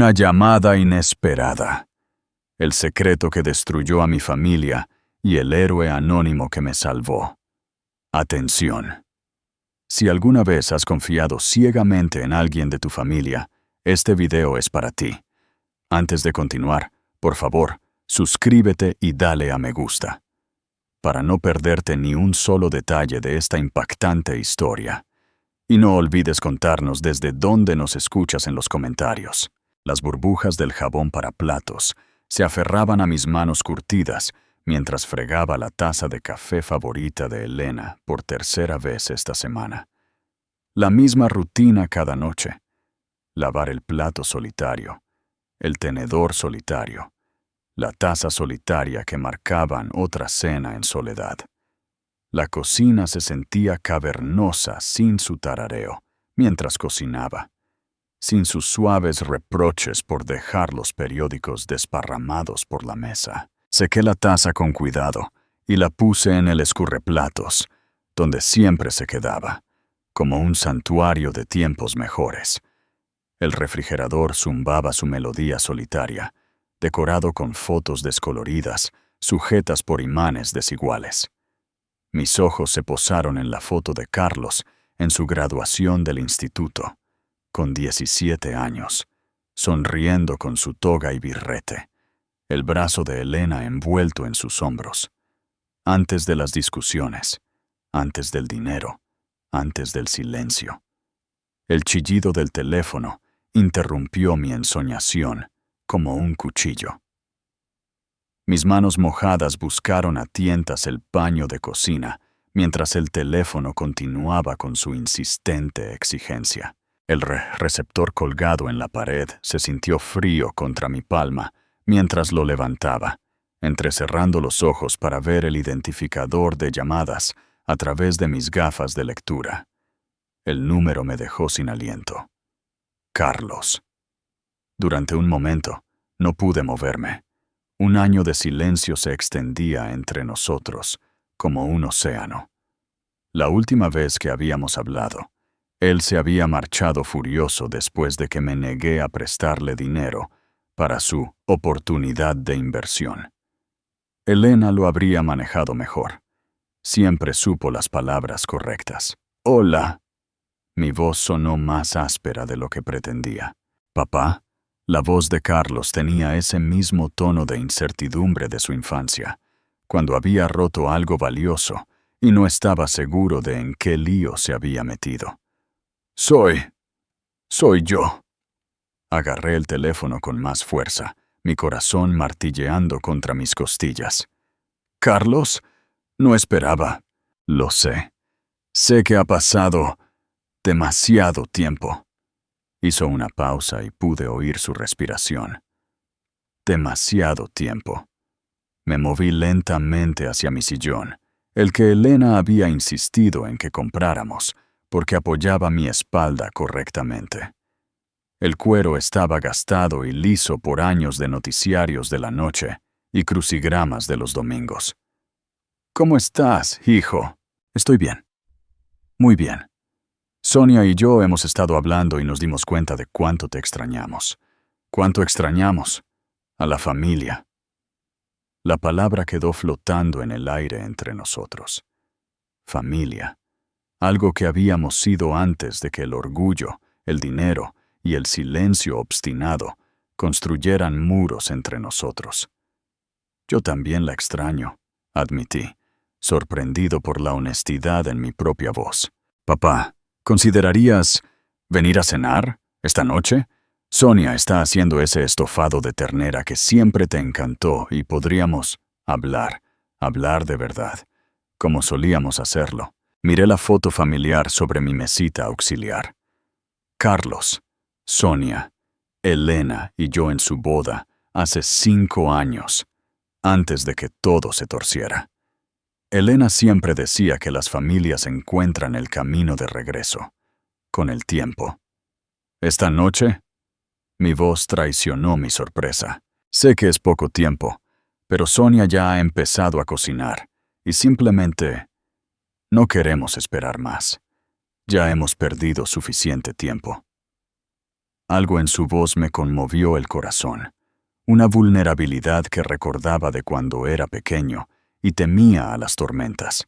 Una llamada inesperada. El secreto que destruyó a mi familia y el héroe anónimo que me salvó. Atención. Si alguna vez has confiado ciegamente en alguien de tu familia, este video es para ti. Antes de continuar, por favor, suscríbete y dale a me gusta, para no perderte ni un solo detalle de esta impactante historia. Y no olvides contarnos desde dónde nos escuchas en los comentarios. Las burbujas del jabón para platos se aferraban a mis manos curtidas mientras fregaba la taza de café favorita de Elena por tercera vez esta semana. La misma rutina cada noche. Lavar el plato solitario, el tenedor solitario, la taza solitaria que marcaban otra cena en soledad. La cocina se sentía cavernosa sin su tarareo mientras cocinaba, sin sus suaves reproches por dejar los periódicos desparramados por la mesa. Sequé la taza con cuidado y la puse en el escurreplatos, donde siempre se quedaba, como un santuario de tiempos mejores. El refrigerador zumbaba su melodía solitaria, decorado con fotos descoloridas, sujetas por imanes desiguales. Mis ojos se posaron en la foto de Carlos en su graduación del instituto, con 17 años, sonriendo con su toga y birrete, el brazo de Elena envuelto en sus hombros. Antes de las discusiones, antes del dinero, antes del silencio. El chillido del teléfono interrumpió mi ensoñación como un cuchillo. Mis manos mojadas buscaron a tientas el paño de cocina, mientras el teléfono continuaba con su insistente exigencia. El receptor colgado en la pared se sintió frío contra mi palma mientras lo levantaba, entrecerrando los ojos para ver el identificador de llamadas a través de mis gafas de lectura. El número me dejó sin aliento. Carlos. Durante un momento, no pude moverme. Un año de silencio se extendía entre nosotros, como un océano. La última vez que habíamos hablado, él se había marchado furioso después de que me negué a prestarle dinero para su oportunidad de inversión. Elena lo habría manejado mejor. Siempre supo las palabras correctas. «Hola». Mi voz sonó más áspera de lo que pretendía. «Papá». La voz de Carlos tenía ese mismo tono de incertidumbre de su infancia, cuando había roto algo valioso y no estaba seguro de en qué lío se había metido. Soy yo. Agarré el teléfono con más fuerza, mi corazón martilleando contra mis costillas. «Carlos, no esperaba». «Lo sé. Sé que ha pasado demasiado tiempo». Hizo una pausa y pude oír su respiración. Demasiado tiempo. Me moví lentamente hacia mi sillón, el que Elena había insistido en que compráramos, porque apoyaba mi espalda correctamente. El cuero estaba gastado y liso por años de noticiarios de la noche y crucigramas de los domingos. «¿Cómo estás, hijo?» «Estoy bien. Muy bien. Sonia y yo hemos estado hablando y nos dimos cuenta de cuánto te extrañamos. Cuánto extrañamos a la familia». La palabra quedó flotando en el aire entre nosotros. Familia. Algo que habíamos sido antes de que el orgullo, el dinero y el silencio obstinado construyeran muros entre nosotros. «Yo también la extraño», admití, sorprendido por la honestidad en mi propia voz. «Papá, ¿considerarías venir a cenar esta noche? Sonia está haciendo ese estofado de ternera que siempre te encantó y podríamos hablar de verdad, como solíamos hacerlo». Miré la foto familiar sobre mi mesita auxiliar. Carlos, Sonia, Elena y yo en su boda hace 5 años, antes de que todo se torciera. Elena siempre decía que las familias encuentran el camino de regreso, con el tiempo. «¿Esta noche?» Mi voz traicionó mi sorpresa. Sé que es poco tiempo, pero Sonia ya ha empezado a cocinar y simplemente no queremos esperar más. Ya hemos perdido suficiente tiempo. Algo en su voz me conmovió el corazón. Una vulnerabilidad que recordaba de cuando era pequeño y temía a las tormentas.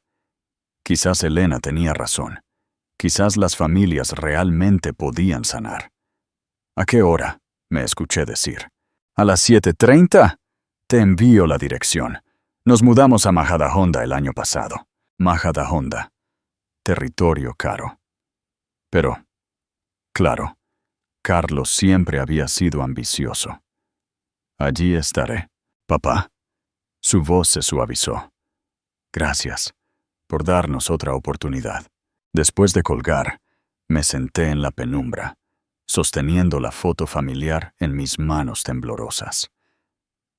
Quizás Elena tenía razón. Quizás las familias realmente podían sanar. ¿A qué hora?, me escuché decir. A las 7:30. Te envío la dirección. Nos mudamos a Majadahonda el año pasado. Majadahonda. Territorio caro. Pero, claro, Carlos siempre había sido ambicioso. Allí estaré. Papá. Su voz se suavizó. Gracias por darnos otra oportunidad. Después de colgar, me senté en la penumbra, sosteniendo la foto familiar en mis manos temblorosas.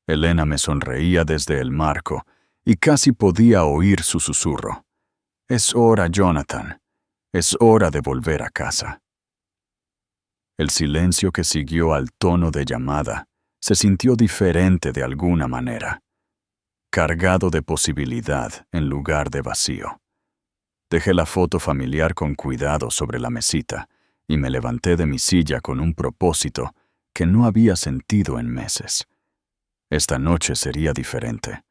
Elena me sonreía desde el marco y casi podía oír su susurro. Es hora, Jonathan. Es hora de volver a casa. El silencio que siguió al tono de llamada se sintió diferente de alguna manera, cargado de posibilidad en lugar de vacío. Dejé la foto familiar con cuidado sobre la mesita y me levanté de mi silla con un propósito que no había sentido en meses. Esta noche sería diferente.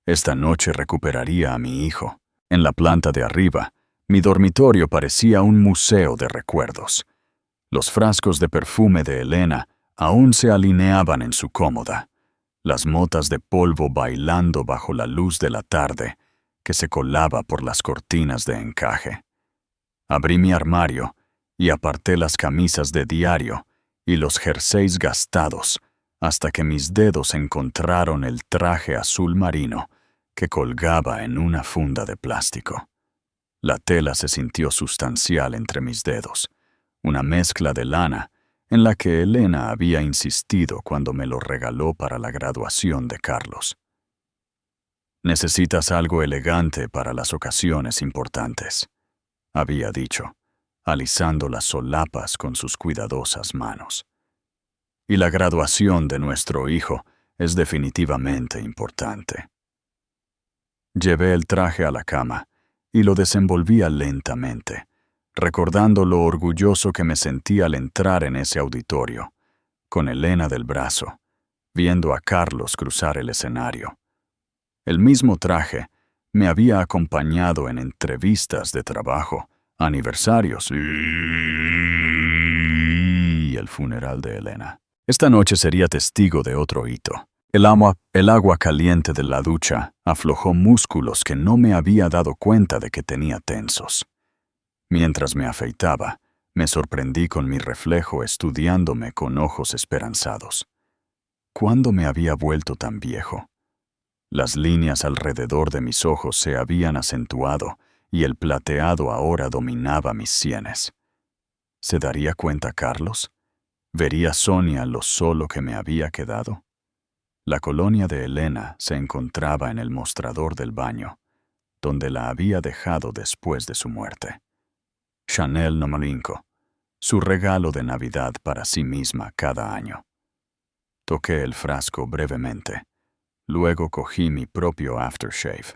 Esta noche recuperaría a mi hijo. En la planta de arriba, mi dormitorio parecía un museo de recuerdos. Los frascos de perfume de Elena aún se alineaban en su cómoda, las motas de polvo bailando bajo la luz de la tarde que se colaba por las cortinas de encaje. Abrí mi armario y aparté las camisas de diario y los jerseys gastados hasta que mis dedos encontraron el traje azul marino que colgaba en una funda de plástico. La tela se sintió sustancial entre mis dedos, una mezcla de lana en la que Elena había insistido cuando me lo regaló para la graduación de Carlos. Necesitas algo elegante para las ocasiones importantes, había dicho, alisando las solapas con sus cuidadosas manos. Y la graduación de nuestro hijo es definitivamente importante. Llevé el traje a la cama y lo desenvolvía lentamente, recordando lo orgulloso que me sentí al entrar en ese auditorio, con Elena del brazo, viendo a Carlos cruzar el escenario. El mismo traje me había acompañado en entrevistas de trabajo, aniversarios y el funeral de Elena. Esta noche sería testigo de otro hito. El agua caliente de la ducha aflojó músculos que no me había dado cuenta de que tenía tensos. Mientras me afeitaba, me sorprendí con mi reflejo estudiándome con ojos esperanzados. ¿Cuándo me había vuelto tan viejo? Las líneas alrededor de mis ojos se habían acentuado y el plateado ahora dominaba mis sienes. ¿Se daría cuenta Carlos? ¿Vería Sonia lo solo que me había quedado? La colonia de Elena se encontraba en el mostrador del baño, donde la había dejado después de su muerte. Chanel No. 5, su regalo de Navidad para sí misma cada año. Toqué el frasco brevemente. Luego cogí mi propio aftershave.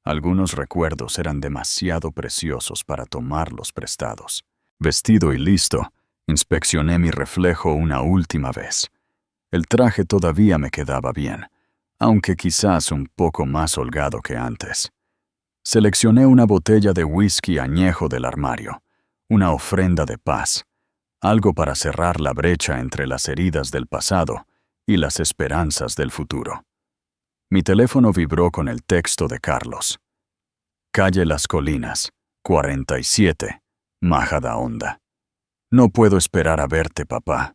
Algunos recuerdos eran demasiado preciosos para tomarlos prestados. Vestido y listo, inspeccioné mi reflejo una última vez. El traje todavía me quedaba bien, aunque quizás un poco más holgado que antes. Seleccioné una botella de whisky añejo del armario, una ofrenda de paz, algo para cerrar la brecha entre las heridas del pasado y las esperanzas del futuro. Mi teléfono vibró con el texto de Carlos. Calle Las Colinas, 47, Majadahonda. No puedo esperar a verte, papá.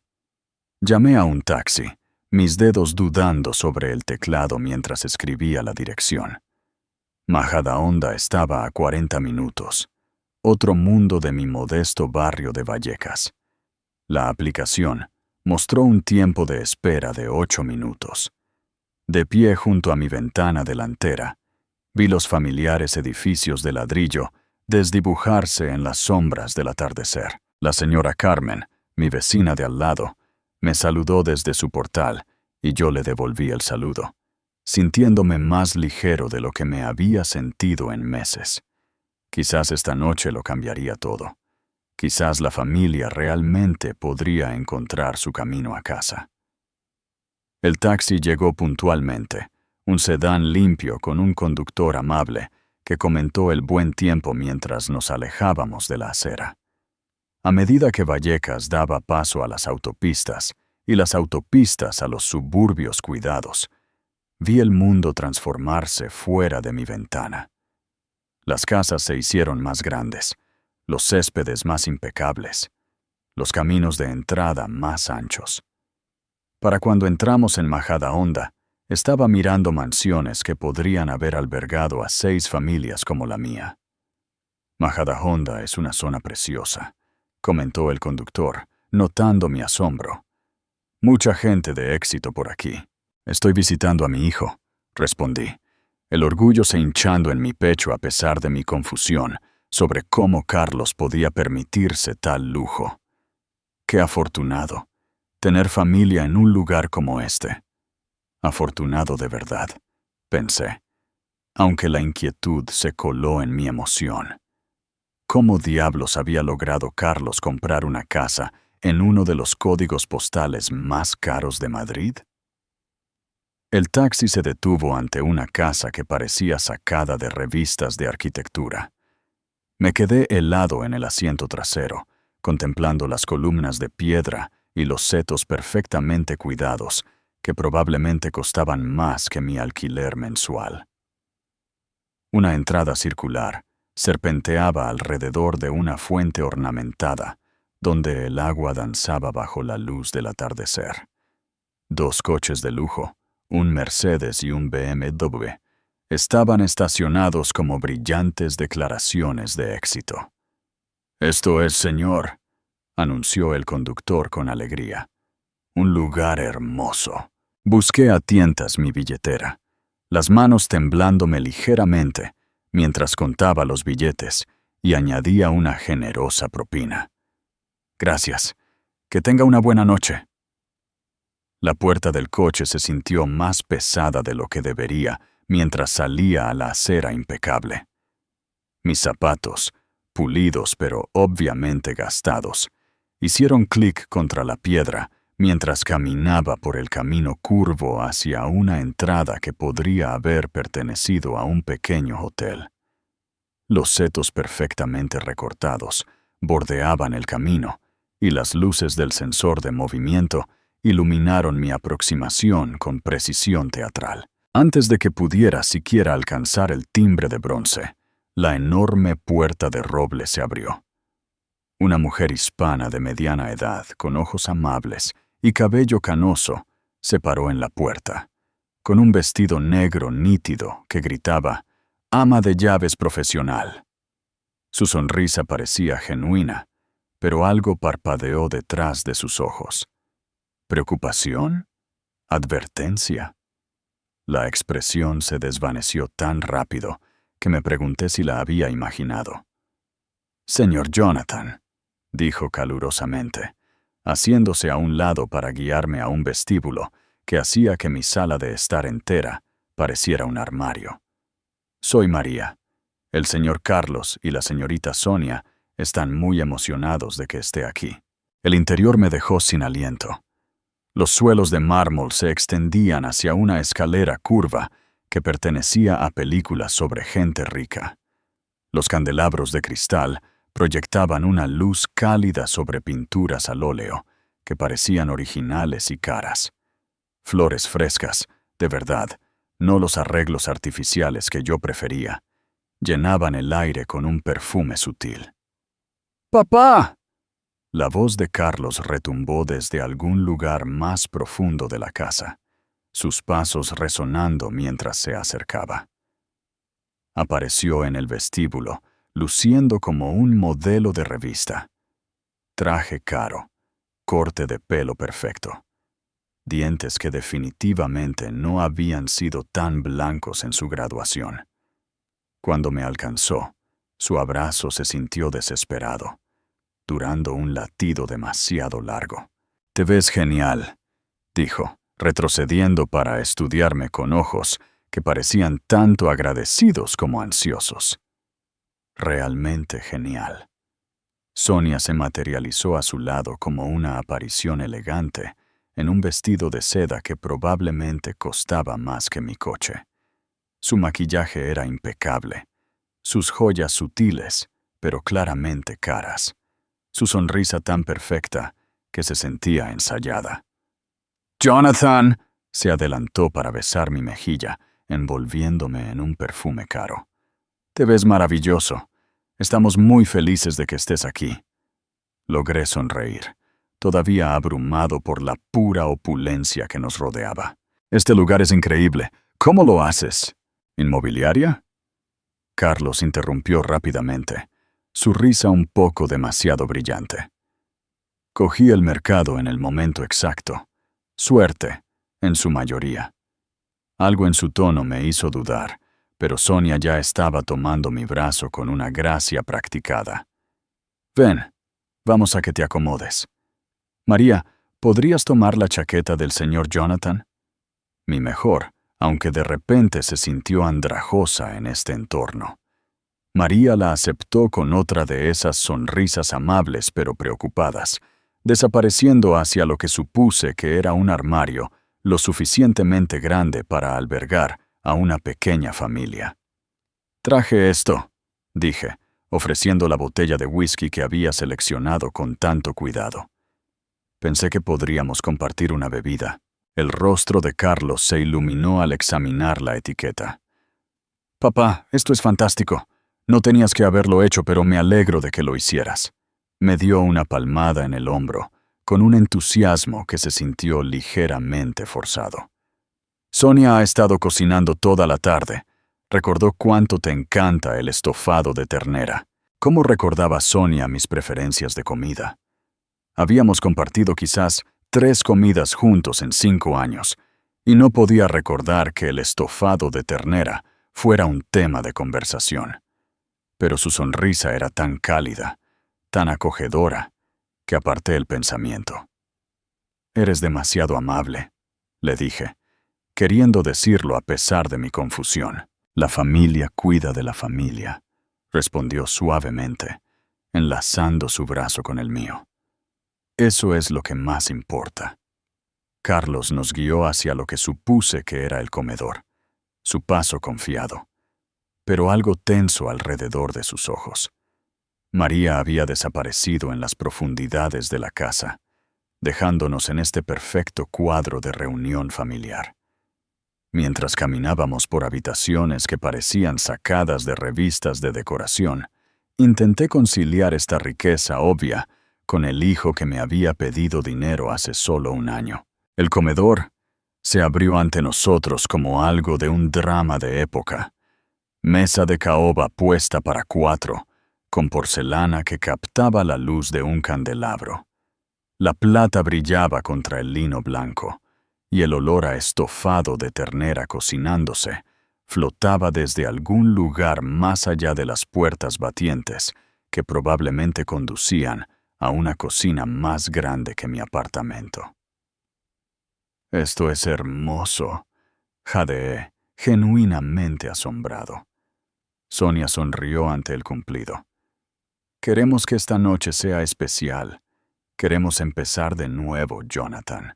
Llamé a un taxi, mis dedos dudando sobre el teclado mientras escribía la dirección. Majadahonda estaba a 40 minutos, otro mundo de mi modesto barrio de Vallecas. La aplicación mostró un tiempo de espera de 8 minutos. De pie junto a mi ventana delantera, vi los familiares edificios de ladrillo desdibujarse en las sombras del atardecer. La señora Carmen, mi vecina de al lado, me saludó desde su portal y yo le devolví el saludo, sintiéndome más ligero de lo que me había sentido en meses. Quizás esta noche lo cambiaría todo. Quizás la familia realmente podría encontrar su camino a casa. El taxi llegó puntualmente, un sedán limpio con un conductor amable que comentó el buen tiempo mientras nos alejábamos de la acera. A medida que Vallecas daba paso a las autopistas y las autopistas a los suburbios cuidados, vi el mundo transformarse fuera de mi ventana. Las casas se hicieron más grandes, los céspedes más impecables, los caminos de entrada más anchos. Para cuando entramos en Majadahonda, estaba mirando mansiones que podrían haber albergado a 6 familias como la mía. Majadahonda es una zona preciosa, comentó el conductor, notando mi asombro. Mucha gente de éxito por aquí. Estoy visitando a mi hijo, respondí, el orgullo se hinchando en mi pecho a pesar de mi confusión sobre cómo Carlos podía permitirse tal lujo. Qué afortunado, tener familia en un lugar como este. Afortunado de verdad, pensé, aunque la inquietud se coló en mi emoción. ¿Cómo diablos había logrado Carlos comprar una casa en uno de los códigos postales más caros de Madrid? El taxi se detuvo ante una casa que parecía sacada de revistas de arquitectura. Me quedé helado en el asiento trasero, contemplando las columnas de piedra y los setos perfectamente cuidados, que probablemente costaban más que mi alquiler mensual. Una entrada circular serpenteaba alrededor de una fuente ornamentada, donde el agua danzaba bajo la luz del atardecer. 2 coches de lujo, un Mercedes y un BMW, estaban estacionados como brillantes declaraciones de éxito. «Esto es, señor», anunció el conductor con alegría. «Un lugar hermoso». Busqué a tientas mi billetera, las manos temblándome ligeramente mientras contaba los billetes y añadía una generosa propina. «Gracias. Que tenga una buena noche». La puerta del coche se sintió más pesada de lo que debería mientras salía a la acera impecable. Mis zapatos, pulidos pero obviamente gastados, hicieron clic contra la piedra mientras caminaba por el camino curvo hacia una entrada que podría haber pertenecido a un pequeño hotel. Los setos perfectamente recortados bordeaban el camino y las luces del sensor de movimiento iluminaron mi aproximación con precisión teatral. Antes de que pudiera siquiera alcanzar el timbre de bronce, la enorme puerta de roble se abrió. Una mujer hispana de mediana edad, con ojos amables y cabello canoso, se paró en la puerta, con un vestido negro nítido que gritaba «Ama de llaves profesional». Su sonrisa parecía genuina, pero algo parpadeó detrás de sus ojos. ¿Preocupación? ¿Advertencia? La expresión se desvaneció tan rápido que me pregunté si la había imaginado. «Señor Jonathan», dijo calurosamente, haciéndose a un lado para guiarme a un vestíbulo que hacía que mi sala de estar entera pareciera un armario. «Soy María. El señor Carlos y la señorita Sonia están muy emocionados de que esté aquí». El interior me dejó sin aliento. Los suelos de mármol se extendían hacia una escalera curva que pertenecía a películas sobre gente rica. Los candelabros de cristal proyectaban una luz cálida sobre pinturas al óleo que parecían originales y caras. Flores frescas, de verdad, no los arreglos artificiales que yo prefería, llenaban el aire con un perfume sutil. «¡Papá!». La voz de Carlos retumbó desde algún lugar más profundo de la casa, sus pasos resonando mientras se acercaba. Apareció en el vestíbulo, luciendo como un modelo de revista. Traje caro, corte de pelo perfecto, dientes que definitivamente no habían sido tan blancos en su graduación. Cuando me alcanzó, su abrazo se sintió desesperado, durando un latido demasiado largo. «Te ves genial», dijo, retrocediendo para estudiarme con ojos que parecían tanto agradecidos como ansiosos. «Realmente genial». Sonia se materializó a su lado como una aparición elegante, en un vestido de seda que probablemente costaba más que mi coche. Su maquillaje era impecable, sus joyas sutiles, pero claramente caras, su sonrisa tan perfecta que se sentía ensayada. «Jonathan», se adelantó para besar mi mejilla, envolviéndome en un perfume caro. «Te ves maravilloso. Estamos muy felices de que estés aquí». Logré sonreír, todavía abrumado por la pura opulencia que nos rodeaba. «Este lugar es increíble. ¿Cómo lo haces? ¿Inmobiliaria?». Carlos interrumpió rápidamente, su risa un poco demasiado brillante. «Cogí el mercado en el momento exacto. Suerte, en su mayoría». Algo en su tono me hizo dudar, pero Sonia ya estaba tomando mi brazo con una gracia practicada. «Ven, vamos a que te acomodes. María, ¿podrías tomar la chaqueta del señor Jonathan?». Mi mejor, aunque de repente se sintió andrajosa en este entorno. María la aceptó con otra de esas sonrisas amables pero preocupadas, desapareciendo hacia lo que supuse que era un armario lo suficientemente grande para albergar a una pequeña familia. «Traje esto», dije, ofreciendo la botella de whisky que había seleccionado con tanto cuidado. Pensé que podríamos compartir una bebida. El rostro de Carlos se iluminó al examinar la etiqueta. «Papá, esto es fantástico. No tenías que haberlo hecho, pero me alegro de que lo hicieras». Me dio una palmada en el hombro, con un entusiasmo que se sintió ligeramente forzado. «Sonia ha estado cocinando toda la tarde. Recordó cuánto te encanta el estofado de ternera». ¿Cómo recordaba Sonia mis preferencias de comida? Habíamos compartido quizás 3 comidas juntos en 5 años, y no podía recordar que el estofado de ternera fuera un tema de conversación. Pero su sonrisa era tan cálida, tan acogedora, que aparté el pensamiento. «Eres demasiado amable», le dije, queriendo decirlo a pesar de mi confusión. «La familia cuida de la familia», respondió suavemente, enlazando su brazo con el mío. «Eso es lo que más importa». Carlos nos guió hacia lo que supuse que era el comedor, su paso confiado, pero algo tenso alrededor de sus ojos. María había desaparecido en las profundidades de la casa, dejándonos en este perfecto cuadro de reunión familiar. Mientras caminábamos por habitaciones que parecían sacadas de revistas de decoración, intenté conciliar esta riqueza obvia con el hijo que me había pedido dinero hace solo un año. El comedor se abrió ante nosotros como algo de un drama de época. Mesa de caoba puesta para 4, con porcelana que captaba la luz de un candelabro. La plata brillaba contra el lino blanco, y el olor a estofado de ternera cocinándose flotaba desde algún lugar más allá de las puertas batientes que probablemente conducían a una cocina más grande que mi apartamento. «Esto es hermoso», jadeé, genuinamente asombrado. Sonia sonrió ante el cumplido. «Queremos que esta noche sea especial. Queremos empezar de nuevo, Jonathan.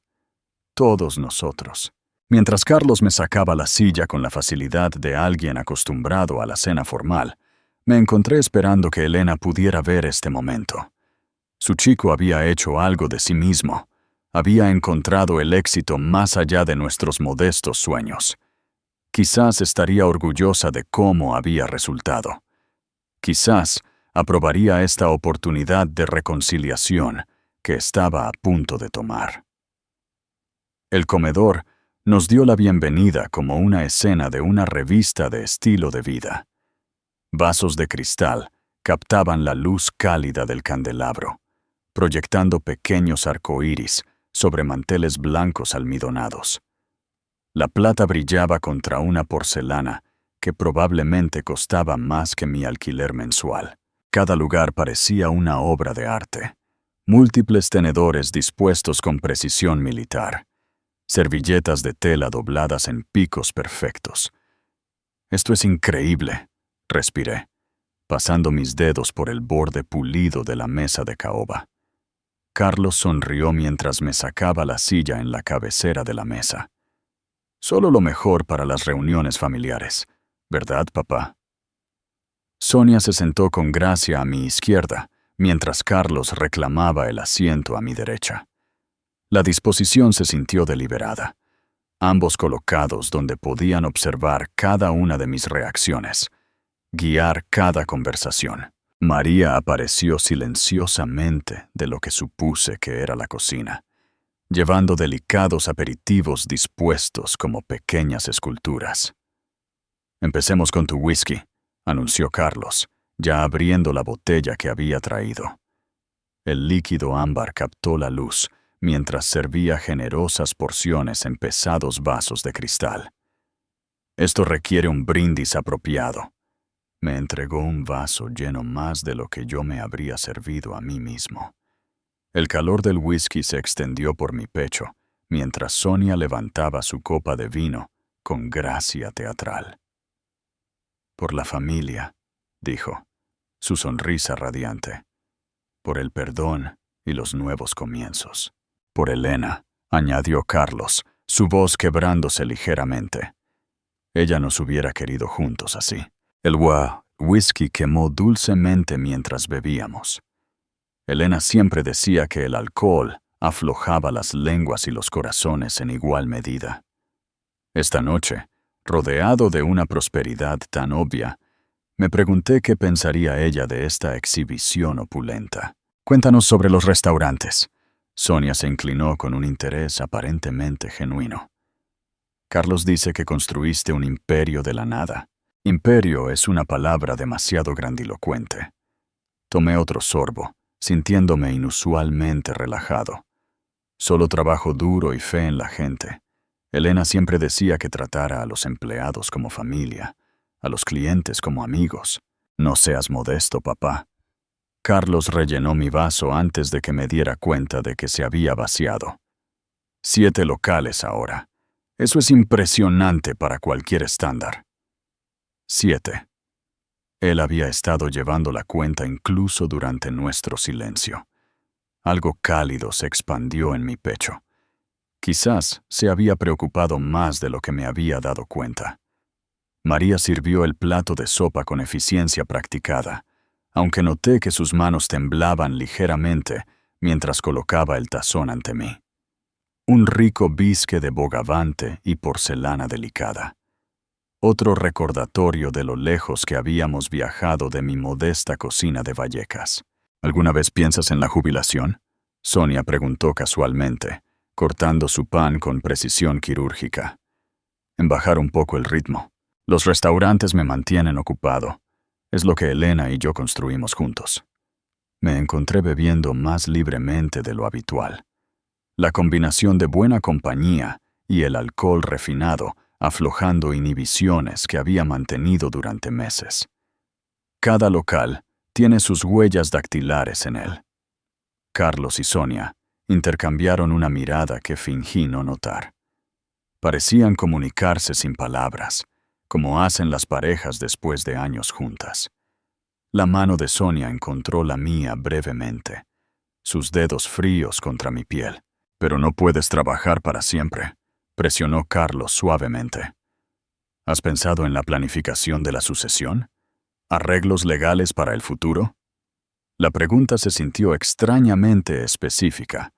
Todos nosotros». Mientras Carlos me sacaba la silla con la facilidad de alguien acostumbrado a la cena formal, me encontré esperando que Elena pudiera ver este momento. Su chico había hecho algo de sí mismo. Había encontrado el éxito más allá de nuestros modestos sueños. Quizás estaría orgullosa de cómo había resultado. Quizás aprobaría esta oportunidad de reconciliación que estaba a punto de tomar. El comedor nos dio la bienvenida como una escena de una revista de estilo de vida. Vasos de cristal captaban la luz cálida del candelabro, proyectando pequeños arcoíris sobre manteles blancos almidonados. La plata brillaba contra una porcelana que probablemente costaba más que mi alquiler mensual. Cada lugar parecía una obra de arte. Múltiples tenedores dispuestos con precisión militar. Servilletas de tela dobladas en picos perfectos. «Esto es increíble», respiré. pasando mis dedos por el borde pulido de la mesa de caoba. Carlos sonrió mientras me sacaba la silla en la cabecera de la mesa. Solo lo mejor para las reuniones familiares, ¿verdad, papá? Sonia se sentó con gracia a mi izquierda, mientras Carlos reclamaba el asiento a mi derecha. La disposición se sintió deliberada, ambos colocados donde podían observar cada una de mis reacciones, guiar cada conversación. María apareció silenciosamente de lo que supuse que era la cocina, llevando delicados aperitivos dispuestos como pequeñas esculturas. «Empecemos con tu whisky», anunció Carlos, ya abriendo la botella que había traído. El líquido ámbar captó la luz mientras servía generosas porciones en pesados vasos de cristal. «Esto requiere un brindis apropiado». Me entregó un vaso lleno más de lo que yo me habría servido a mí mismo. El calor del whisky se extendió por mi pecho, mientras Sonia levantaba su copa de vino con gracia teatral. «Por la familia», dijo, su sonrisa radiante. «Por el perdón y los nuevos comienzos». «Por Elena», añadió Carlos, su voz quebrándose ligeramente. Ella nos hubiera querido juntos así. El whisky quemó dulcemente mientras bebíamos. Elena siempre decía que el alcohol aflojaba las lenguas y los corazones en igual medida. Esta noche, rodeado de una prosperidad tan obvia, me pregunté qué pensaría ella de esta exhibición opulenta. «Cuéntanos sobre los restaurantes». Sonia se inclinó con un interés aparentemente genuino. «Carlos dice que construiste un imperio de la nada». Imperio es una palabra demasiado grandilocuente. Tomé otro sorbo, sintiéndome inusualmente relajado. Solo trabajo duro y fe en la gente. Elena siempre decía que tratara a los empleados como familia, a los clientes como amigos. «No seas modesto, papá». Carlos rellenó mi vaso antes de que me diera cuenta de que se había vaciado. 7 locales ahora. Eso es impresionante para cualquier estándar. 7. Él había estado llevando la cuenta incluso durante nuestro silencio. Algo cálido se expandió en mi pecho. Quizás se había preocupado más de lo que me había dado cuenta. María sirvió el plato de sopa con eficiencia practicada, aunque noté que sus manos temblaban ligeramente mientras colocaba el tazón ante mí. Un rico bisque de bogavante y porcelana delicada. Otro recordatorio de lo lejos que habíamos viajado de mi modesta cocina de Vallecas. «¿Alguna vez piensas en la jubilación?», Sonia preguntó casualmente, cortando su pan con precisión quirúrgica. «En bajar un poco el ritmo. Los restaurantes me mantienen ocupado. Es lo que Elena y yo construimos juntos». Me encontré bebiendo más libremente de lo habitual. La combinación de buena compañía y el alcohol refinado aflojando inhibiciones que había mantenido durante meses. Cada local tiene sus huellas dactilares en él. Carlos y Sonia intercambiaron una mirada que fingí no notar. Parecían comunicarse sin palabras, como hacen las parejas después de años juntas. La mano de Sonia encontró la mía brevemente, sus dedos fríos contra mi piel. «Pero no puedes trabajar para siempre», presionó Carlos suavemente. «¿Has pensado en la planificación de la sucesión? ¿Arreglos legales para el futuro?» La pregunta se sintió extrañamente específica,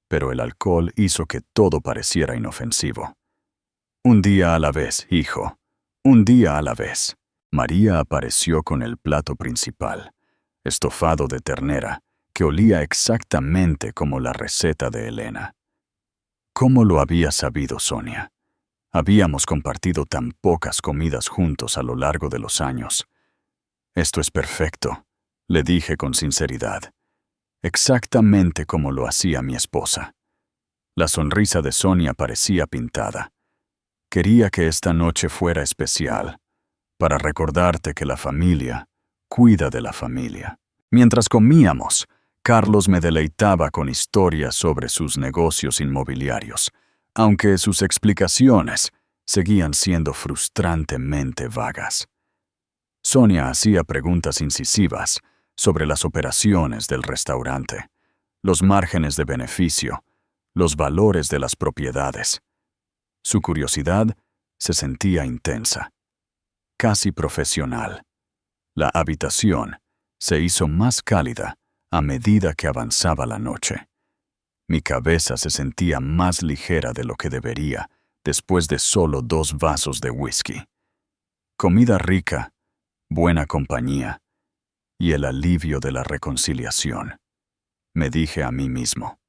pero el alcohol hizo que todo pareciera inofensivo. «Un día a la vez, hijo. Un día a la vez». María apareció con el plato principal, estofado de ternera, que olía exactamente como la receta de Elena. ¿Cómo lo había sabido Sonia? Habíamos compartido tan pocas comidas juntos a lo largo de los años. «Esto es perfecto», le dije con sinceridad. Exactamente como lo hacía mi esposa. La sonrisa de Sonia parecía pintada. «Quería que esta noche fuera especial, para recordarte que la familia cuida de la familia». Mientras comíamos, Carlos me deleitaba con historias sobre sus negocios inmobiliarios, aunque sus explicaciones seguían siendo frustrantemente vagas. Sonia hacía preguntas incisivas sobre las operaciones del restaurante, los márgenes de beneficio, los valores de las propiedades. Su curiosidad se sentía intensa, casi profesional. La habitación se hizo más cálida a medida que avanzaba la noche. Mi cabeza se sentía más ligera de lo que debería después de solo 2 vasos de whisky. Comida rica, buena compañía y el alivio de la reconciliación. Me dije a mí mismo.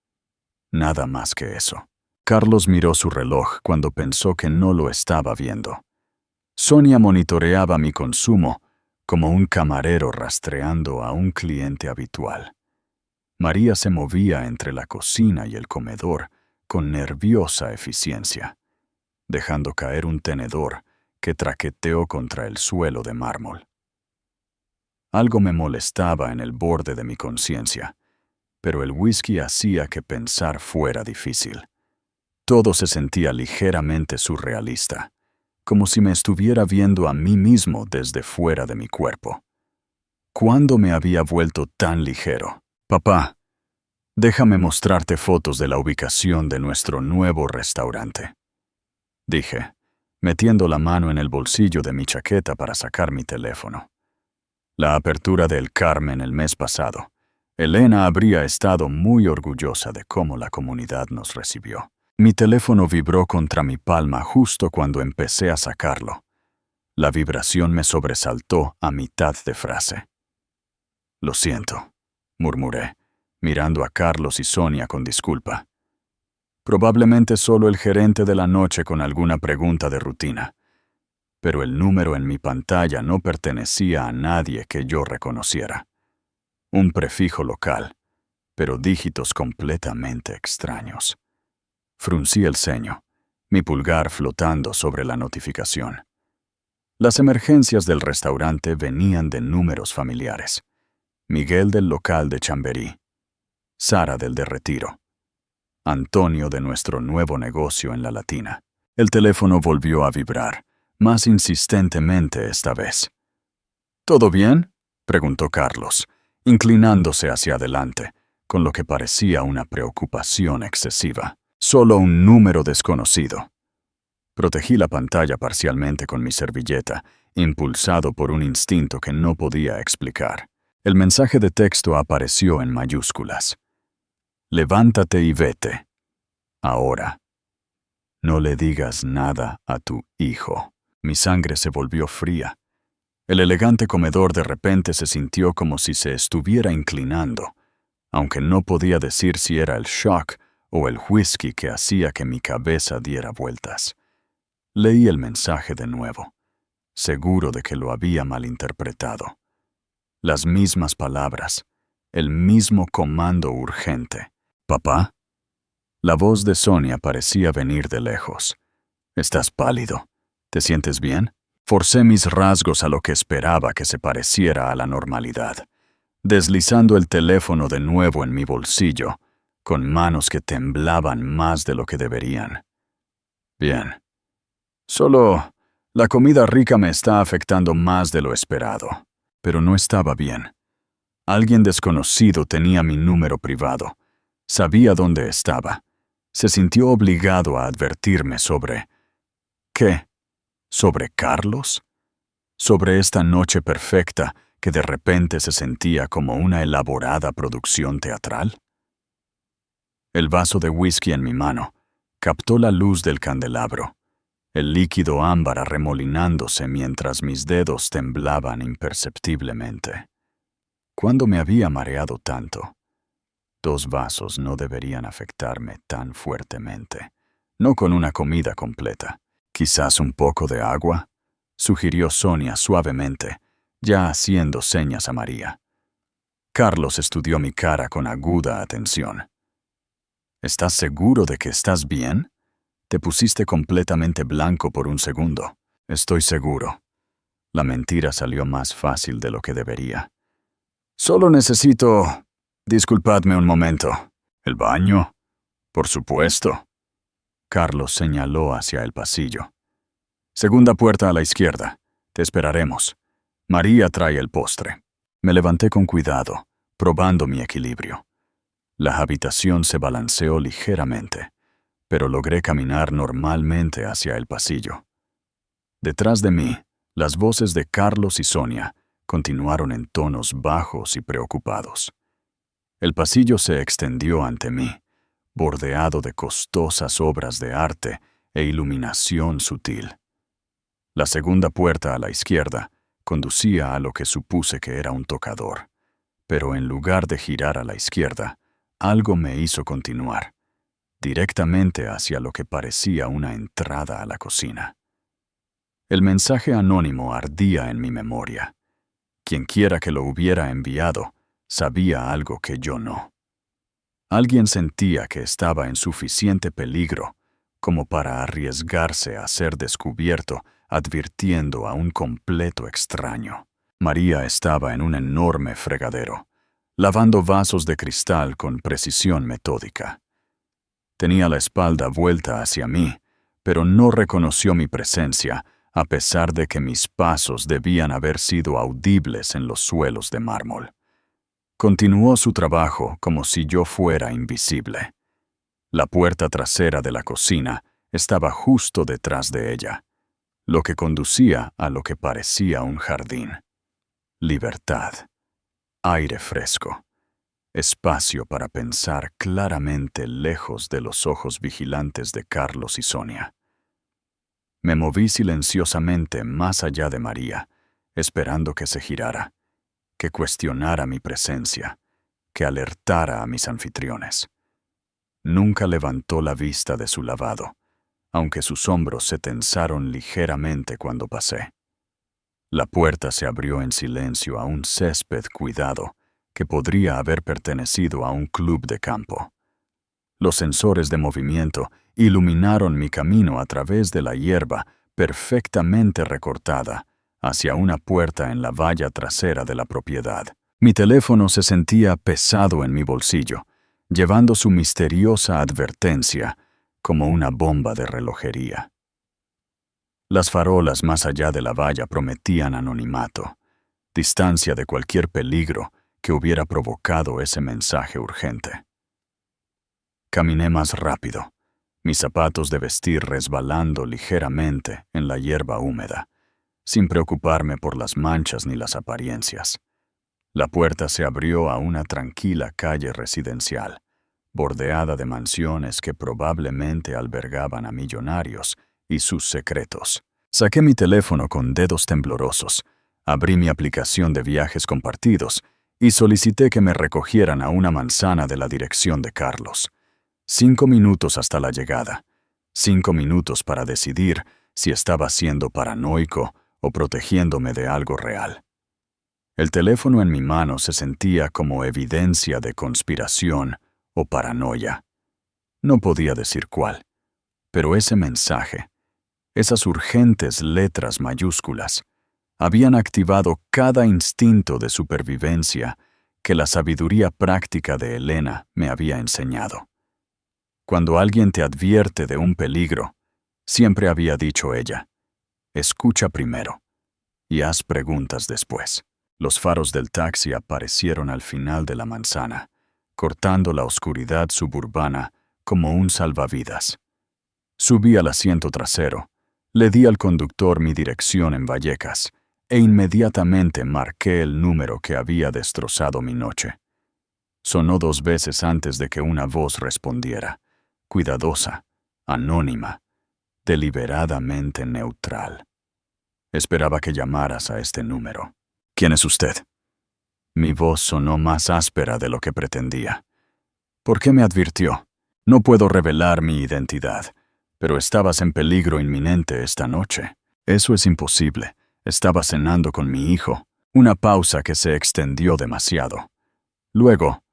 Nada más que eso. Carlos miró su reloj cuando pensó que no lo estaba viendo. Sonia monitoreaba mi consumo como un camarero rastreando a un cliente habitual. María se movía entre la cocina y el comedor con nerviosa eficiencia, dejando caer un tenedor que traqueteó contra el suelo de mármol. Algo me molestaba en el borde de mi conciencia, pero el whisky hacía que pensar fuera difícil. Todo se sentía ligeramente surrealista, como si me estuviera viendo a mí mismo desde fuera de mi cuerpo. ¿Cuándo me había vuelto tan ligero? Papá, déjame mostrarte fotos de la ubicación de nuestro nuevo restaurante, dije, metiendo la mano en el bolsillo de mi chaqueta para sacar mi teléfono. La apertura del Carmen el mes pasado. Elena habría estado muy orgullosa de cómo la comunidad nos recibió. Mi teléfono vibró contra mi palma justo cuando empecé a sacarlo. La vibración me sobresaltó a mitad de frase. Lo siento, murmuré, mirando a Carlos y Sonia con disculpa. Probablemente solo el gerente de la noche con alguna pregunta de rutina. Pero el número en mi pantalla no pertenecía a nadie que yo reconociera. Un prefijo local, pero dígitos completamente extraños. Fruncí el ceño, mi pulgar flotando sobre la notificación. Las emergencias del restaurante venían de números familiares. Miguel del local de Chamberí, Sara del de Retiro, Antonio de nuestro nuevo negocio en La Latina. El teléfono volvió a vibrar, más insistentemente esta vez. ¿Todo bien?, preguntó Carlos, inclinándose hacia adelante, con lo que parecía una preocupación excesiva. Solo un número desconocido. Protegí la pantalla parcialmente con mi servilleta, impulsado por un instinto que no podía explicar. El mensaje de texto apareció en mayúsculas. Levántate y vete. Ahora. No le digas nada a tu hijo. Mi sangre se volvió fría. El elegante comedor de repente se sintió como si se estuviera inclinando, aunque no podía decir si era el shock o el whisky que hacía que mi cabeza diera vueltas. Leí el mensaje de nuevo, seguro de que lo había malinterpretado. Las mismas palabras, el mismo comando urgente. ¿Papá? La voz de Sonia parecía venir de lejos. ¿Estás pálido? ¿Te sientes bien? Forcé mis rasgos a lo que esperaba que se pareciera a la normalidad, deslizando el teléfono de nuevo en mi bolsillo, con manos que temblaban más de lo que deberían. Bien. Solo la comida rica me está afectando más de lo esperado, pero no estaba bien. Alguien desconocido tenía mi número privado. Sabía dónde estaba. Se sintió obligado a advertirme sobre... ¿Qué? ¿Sobre Carlos? ¿Sobre esta noche perfecta que de repente se sentía como una elaborada producción teatral? El vaso de whisky en mi mano captó la luz del candelabro, el líquido ámbar arremolinándose mientras mis dedos temblaban imperceptiblemente. ¿Cuándo me había mareado tanto? 2 vasos no deberían afectarme tan fuertemente, no con una comida completa. ¿Quizás un poco de agua?, sugirió Sonia suavemente, ya haciendo señas a María. Carlos estudió mi cara con aguda atención. ¿Estás seguro de que estás bien? Te pusiste completamente blanco por un segundo. Estoy seguro. La mentira salió más fácil de lo que debería. Solo necesito... Disculpadme un momento. ¿El baño? Por supuesto. Carlos señaló hacia el pasillo. Segunda puerta a la izquierda. Te esperaremos. María trae el postre. Me levanté con cuidado, probando mi equilibrio. La habitación se balanceó ligeramente, pero logré caminar normalmente hacia el pasillo. Detrás de mí, las voces de Carlos y Sonia continuaron en tonos bajos y preocupados. El pasillo se extendió ante mí, bordeado de costosas obras de arte e iluminación sutil. La segunda puerta a la izquierda conducía a lo que supuse que era un tocador, pero en lugar de girar a la izquierda, algo me hizo continuar, directamente hacia lo que parecía una entrada a la cocina. El mensaje anónimo ardía en mi memoria. Quienquiera que lo hubiera enviado sabía algo que yo no. Alguien sentía que estaba en suficiente peligro como para arriesgarse a ser descubierto advirtiendo a un completo extraño. María estaba en un enorme fregadero, lavando vasos de cristal con precisión metódica. Tenía la espalda vuelta hacia mí, pero no reconoció mi presencia, a pesar de que mis pasos debían haber sido audibles en los suelos de mármol. Continuó su trabajo como si yo fuera invisible. La puerta trasera de la cocina estaba justo detrás de ella, lo que conducía a lo que parecía un jardín. Libertad, aire fresco, espacio para pensar claramente lejos de los ojos vigilantes de Carlos y Sonia. Me moví silenciosamente más allá de María, esperando que se girara, que cuestionara mi presencia, que alertara a mis anfitriones. Nunca levantó la vista de su lavado, aunque sus hombros se tensaron ligeramente cuando pasé. La puerta se abrió en silencio a un césped cuidado que podría haber pertenecido a un club de campo. Los sensores de movimiento iluminaron mi camino a través de la hierba perfectamente recortada hacia una puerta en la valla trasera de la propiedad. Mi teléfono se sentía pesado en mi bolsillo, llevando su misteriosa advertencia como una bomba de relojería. Las farolas más allá de la valla prometían anonimato, distancia de cualquier peligro que hubiera provocado ese mensaje urgente. Caminé más rápido, mis zapatos de vestir resbalando ligeramente en la hierba húmeda, sin preocuparme por las manchas ni las apariencias. La puerta se abrió a una tranquila calle residencial, bordeada de mansiones que probablemente albergaban a millonarios y sus secretos. Saqué mi teléfono con dedos temblorosos, abrí mi aplicación de viajes compartidos y solicité que me recogieran a una manzana de la dirección de Carlos. 5 minutos hasta la llegada. 5 minutos para decidir si estaba siendo paranoico o protegiéndome de algo real. El teléfono en mi mano se sentía como evidencia de conspiración o paranoia. No podía decir cuál, pero ese mensaje, esas urgentes letras mayúsculas, habían activado cada instinto de supervivencia que la sabiduría práctica de Elena me había enseñado. Cuando alguien te advierte de un peligro, siempre había dicho ella, escucha primero y haz preguntas después. Los faros del taxi aparecieron al final de la manzana, cortando la oscuridad suburbana como un salvavidas. Subí al asiento trasero, le di al conductor mi dirección en Vallecas e inmediatamente marqué el número que había destrozado mi noche. Sonó 2 veces antes de que una voz respondiera, cuidadosa, anónima, deliberadamente neutral. Esperaba que llamaras a este número. ¿Quién es usted? Mi voz sonó más áspera de lo que pretendía. ¿Por qué me advirtió? No puedo revelar mi identidad, pero estabas en peligro inminente esta noche. Eso es imposible. Estaba cenando con mi hijo. Una pausa que se extendió demasiado. Luego,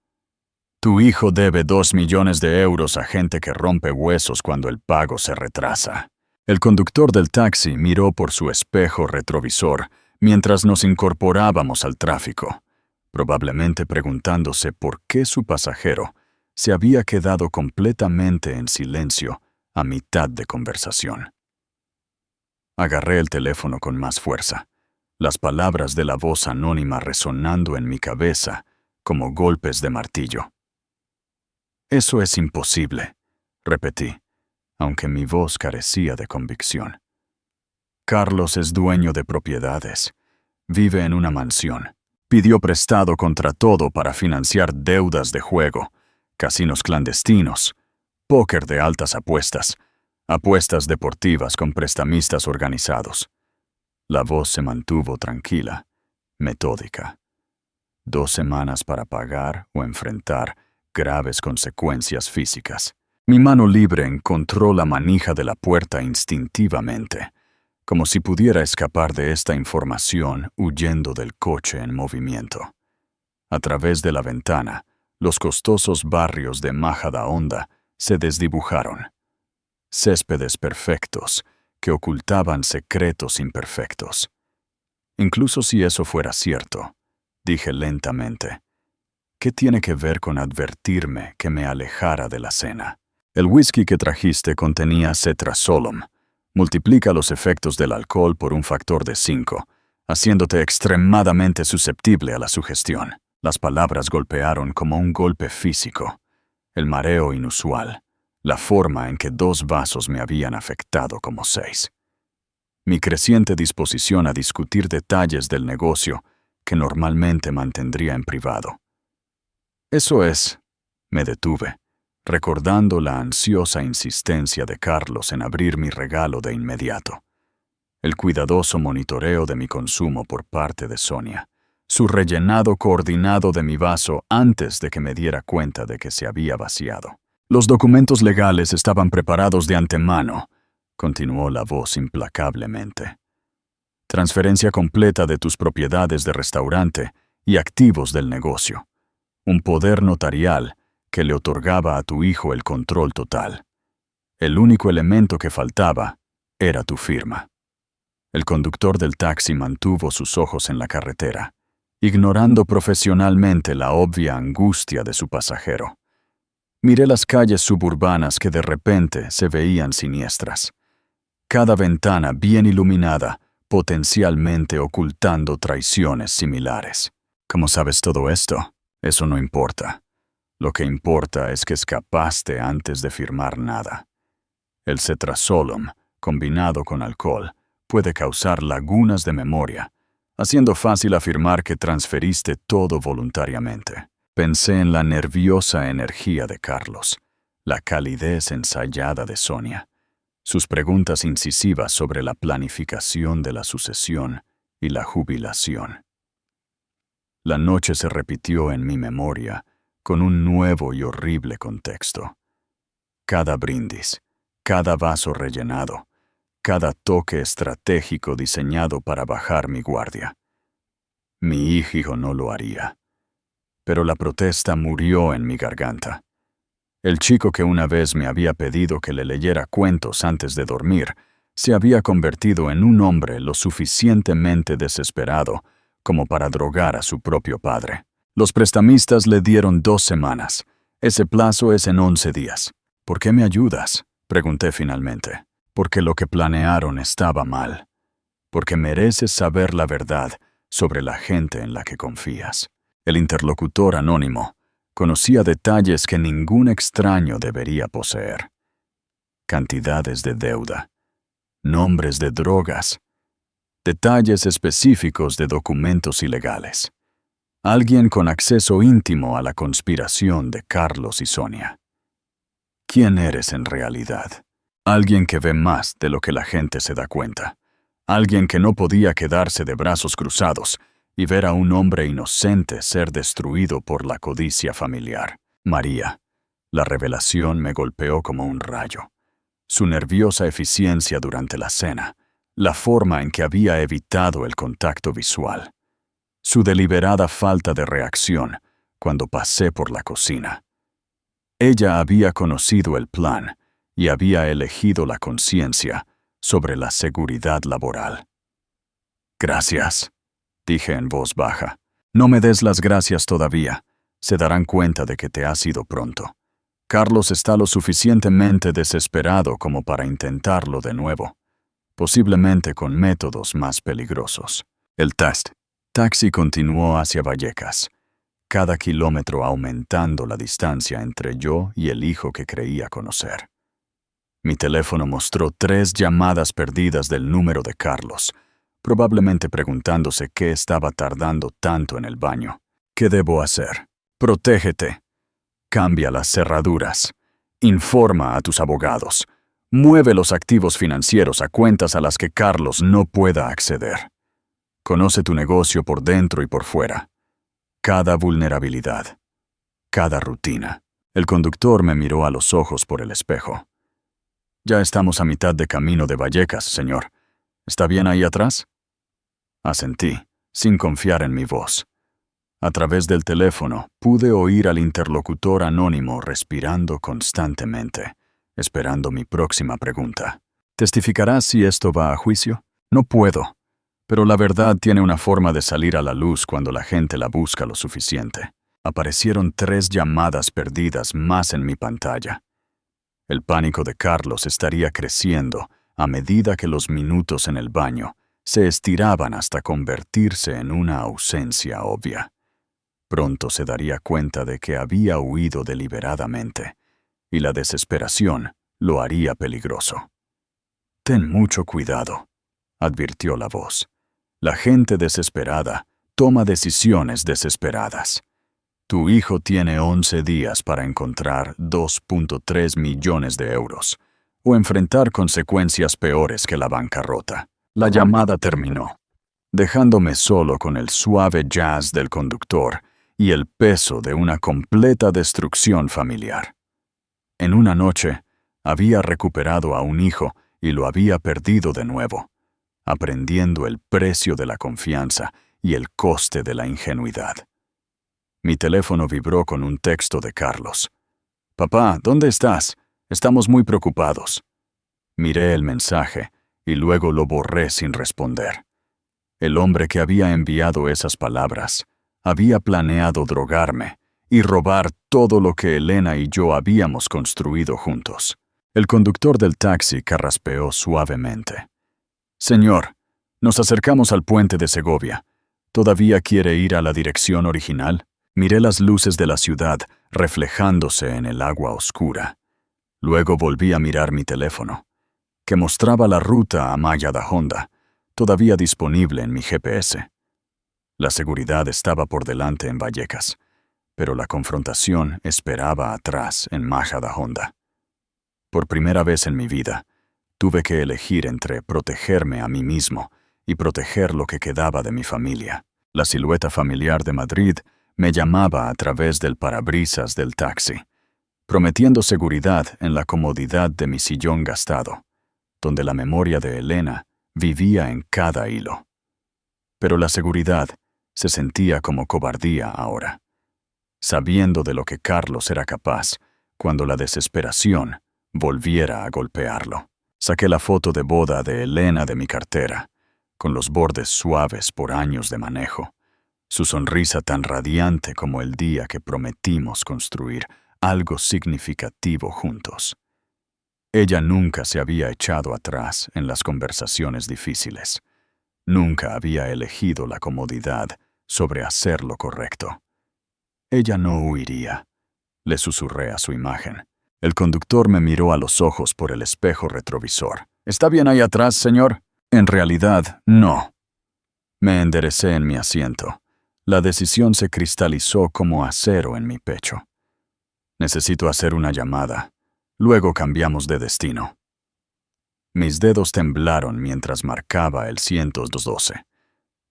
tu hijo debe 2 millones de euros a gente que rompe huesos cuando el pago se retrasa. El conductor del taxi miró por su espejo retrovisor mientras nos incorporábamos al tráfico, probablemente preguntándose por qué su pasajero se había quedado completamente en silencio a mitad de conversación. Agarré el teléfono con más fuerza, las palabras de la voz anónima resonando en mi cabeza como golpes de martillo. «Eso es imposible», repetí, aunque mi voz carecía de convicción. «Carlos es dueño de propiedades. Vive en una mansión. Pidió prestado contra todo para financiar deudas de juego, casinos clandestinos, póker de altas apuestas, apuestas deportivas con prestamistas organizados». La voz se mantuvo tranquila, metódica. 2 semanas para pagar o enfrentar graves consecuencias físicas. Mi mano libre encontró la manija de la puerta instintivamente, como si pudiera escapar de esta información huyendo del coche en movimiento. A través de la ventana, los costosos barrios de Majadahonda se desdibujaron. Céspedes perfectos que ocultaban secretos imperfectos. Incluso si eso fuera cierto, dije lentamente, ¿qué tiene que ver con advertirme que me alejara de la cena? El whisky que trajiste contenía cetrasolum. Multiplica los efectos del alcohol por un factor de 5, haciéndote extremadamente susceptible a la sugestión. Las palabras golpearon como un golpe físico. El mareo inusual, la forma en que 2 vasos me habían afectado como 6. Mi creciente disposición a discutir detalles del negocio que normalmente mantendría en privado. Eso es, me detuve, recordando la ansiosa insistencia de Carlos en abrir mi regalo de inmediato. El cuidadoso monitoreo de mi consumo por parte de Sonia. Su rellenado coordinado de mi vaso antes de que me diera cuenta de que se había vaciado. Los documentos legales estaban preparados de antemano, continuó la voz implacablemente. Transferencia completa de tus propiedades de restaurante y activos del negocio. Un poder notarial que le otorgaba a tu hijo el control total. El único elemento que faltaba era tu firma. El conductor del taxi mantuvo sus ojos en la carretera, ignorando profesionalmente la obvia angustia de su pasajero. Miré las calles suburbanas que de repente se veían siniestras. Cada ventana bien iluminada, potencialmente ocultando traiciones similares. ¿Cómo sabes todo esto? Eso no importa. Lo que importa es que escapaste antes de firmar nada. El cetrasolum, combinado con alcohol, puede causar lagunas de memoria, haciendo fácil afirmar que transferiste todo voluntariamente. Pensé en la nerviosa energía de Carlos, la calidez ensayada de Sonia, sus preguntas incisivas sobre la planificación de la sucesión y la jubilación. La noche se repitió en mi memoria con un nuevo y horrible contexto. Cada brindis, cada vaso rellenado, cada toque estratégico diseñado para bajar mi guardia. Mi hijo no lo haría. Pero la protesta murió en mi garganta. El chico que una vez me había pedido que le leyera cuentos antes de dormir se había convertido en un hombre lo suficientemente desesperado como para drogar a su propio padre. Los prestamistas le dieron 2 semanas. Ese plazo es en 11 días. ¿Por qué me ayudas?, pregunté finalmente. Porque lo que planearon estaba mal. Porque mereces saber la verdad sobre la gente en la que confías. El interlocutor anónimo conocía detalles que ningún extraño debería poseer. Cantidades de deuda, nombres de drogas, detalles específicos de documentos ilegales. Alguien con acceso íntimo a la conspiración de Carlos y Sonia. ¿Quién eres en realidad? Alguien que ve más de lo que la gente se da cuenta. Alguien que no podía quedarse de brazos cruzados y ver a un hombre inocente ser destruido por la codicia familiar. María. La revelación me golpeó como un rayo. Su nerviosa eficiencia durante la cena, la forma en que había evitado el contacto visual, su deliberada falta de reacción cuando pasé por la cocina. Ella había conocido el plan y había elegido la conciencia sobre la seguridad laboral. Gracias, dije en voz baja. No me des las gracias todavía. Se darán cuenta de que te has ido pronto. Carlos está lo suficientemente desesperado como para intentarlo de nuevo, posiblemente con métodos más peligrosos. El taxi continuó hacia Vallecas, cada kilómetro aumentando la distancia entre yo y el hijo que creía conocer. Mi teléfono mostró 3 llamadas perdidas del número de Carlos, probablemente preguntándose qué estaba tardando tanto en el baño. ¿Qué debo hacer? Protégete. Cambia las cerraduras. Informa a tus abogados. Mueve los activos financieros a cuentas a las que Carlos no pueda acceder. Conoce tu negocio por dentro y por fuera. Cada vulnerabilidad. Cada rutina. El conductor me miró a los ojos por el espejo. Ya estamos a mitad de camino de Vallecas, señor. ¿Está bien ahí atrás? Asentí, sin confiar en mi voz. A través del teléfono pude oír al interlocutor anónimo respirando constantemente, esperando mi próxima pregunta. ¿Testificarás si esto va a juicio? No puedo, pero la verdad tiene una forma de salir a la luz cuando la gente la busca lo suficiente. Aparecieron 3 llamadas perdidas más en mi pantalla. El pánico de Carlos estaría creciendo a medida que los minutos en el baño se estiraban hasta convertirse en una ausencia obvia. Pronto se daría cuenta de que había huido deliberadamente, y la desesperación lo haría peligroso. «Ten mucho cuidado», advirtió la voz. «La gente desesperada toma decisiones desesperadas. Tu hijo tiene 11 días para encontrar 2.3 millones de euros, o enfrentar consecuencias peores que la bancarrota». La llamada terminó, dejándome solo con el suave jazz del conductor y el peso de una completa destrucción familiar. En una noche, había recuperado a un hijo y lo había perdido de nuevo, aprendiendo el precio de la confianza y el coste de la ingenuidad. Mi teléfono vibró con un texto de Carlos. «Papá, ¿dónde estás? Estamos muy preocupados». Miré el mensaje y luego lo borré sin responder. El hombre que había enviado esas palabras había planeado drogarme y robar todo lo que Elena y yo habíamos construido juntos. El conductor del taxi carraspeó suavemente. «Señor, nos acercamos al puente de Segovia. ¿Todavía quiere ir a la dirección original?» Miré las luces de la ciudad reflejándose en el agua oscura. Luego volví a mirar mi teléfono, que mostraba la ruta a Majadahonda, todavía disponible en mi GPS. La seguridad estaba por delante en Vallecas, pero la confrontación esperaba atrás en Majadahonda. Por primera vez en mi vida, tuve que elegir entre protegerme a mí mismo y proteger lo que quedaba de mi familia. La silueta familiar de Madrid me llamaba a través del parabrisas del taxi, prometiendo seguridad en la comodidad de mi sillón gastado, donde la memoria de Elena vivía en cada hilo. Pero la seguridad se sentía como cobardía ahora, sabiendo de lo que Carlos era capaz cuando la desesperación volviera a golpearlo. Saqué la foto de boda de Elena de mi cartera, con los bordes suaves por años de manejo, su sonrisa tan radiante como el día que prometimos construir algo significativo juntos. Ella nunca se había echado atrás en las conversaciones difíciles. Nunca había elegido la comodidad sobre hacer lo correcto. Ella no huiría, le susurré a su imagen. El conductor me miró a los ojos por el espejo retrovisor. «¿Está bien ahí atrás, señor?» En realidad, no. Me enderecé en mi asiento. La decisión se cristalizó como acero en mi pecho. Necesito hacer una llamada. Luego cambiamos de destino. Mis dedos temblaron mientras marcaba el 112.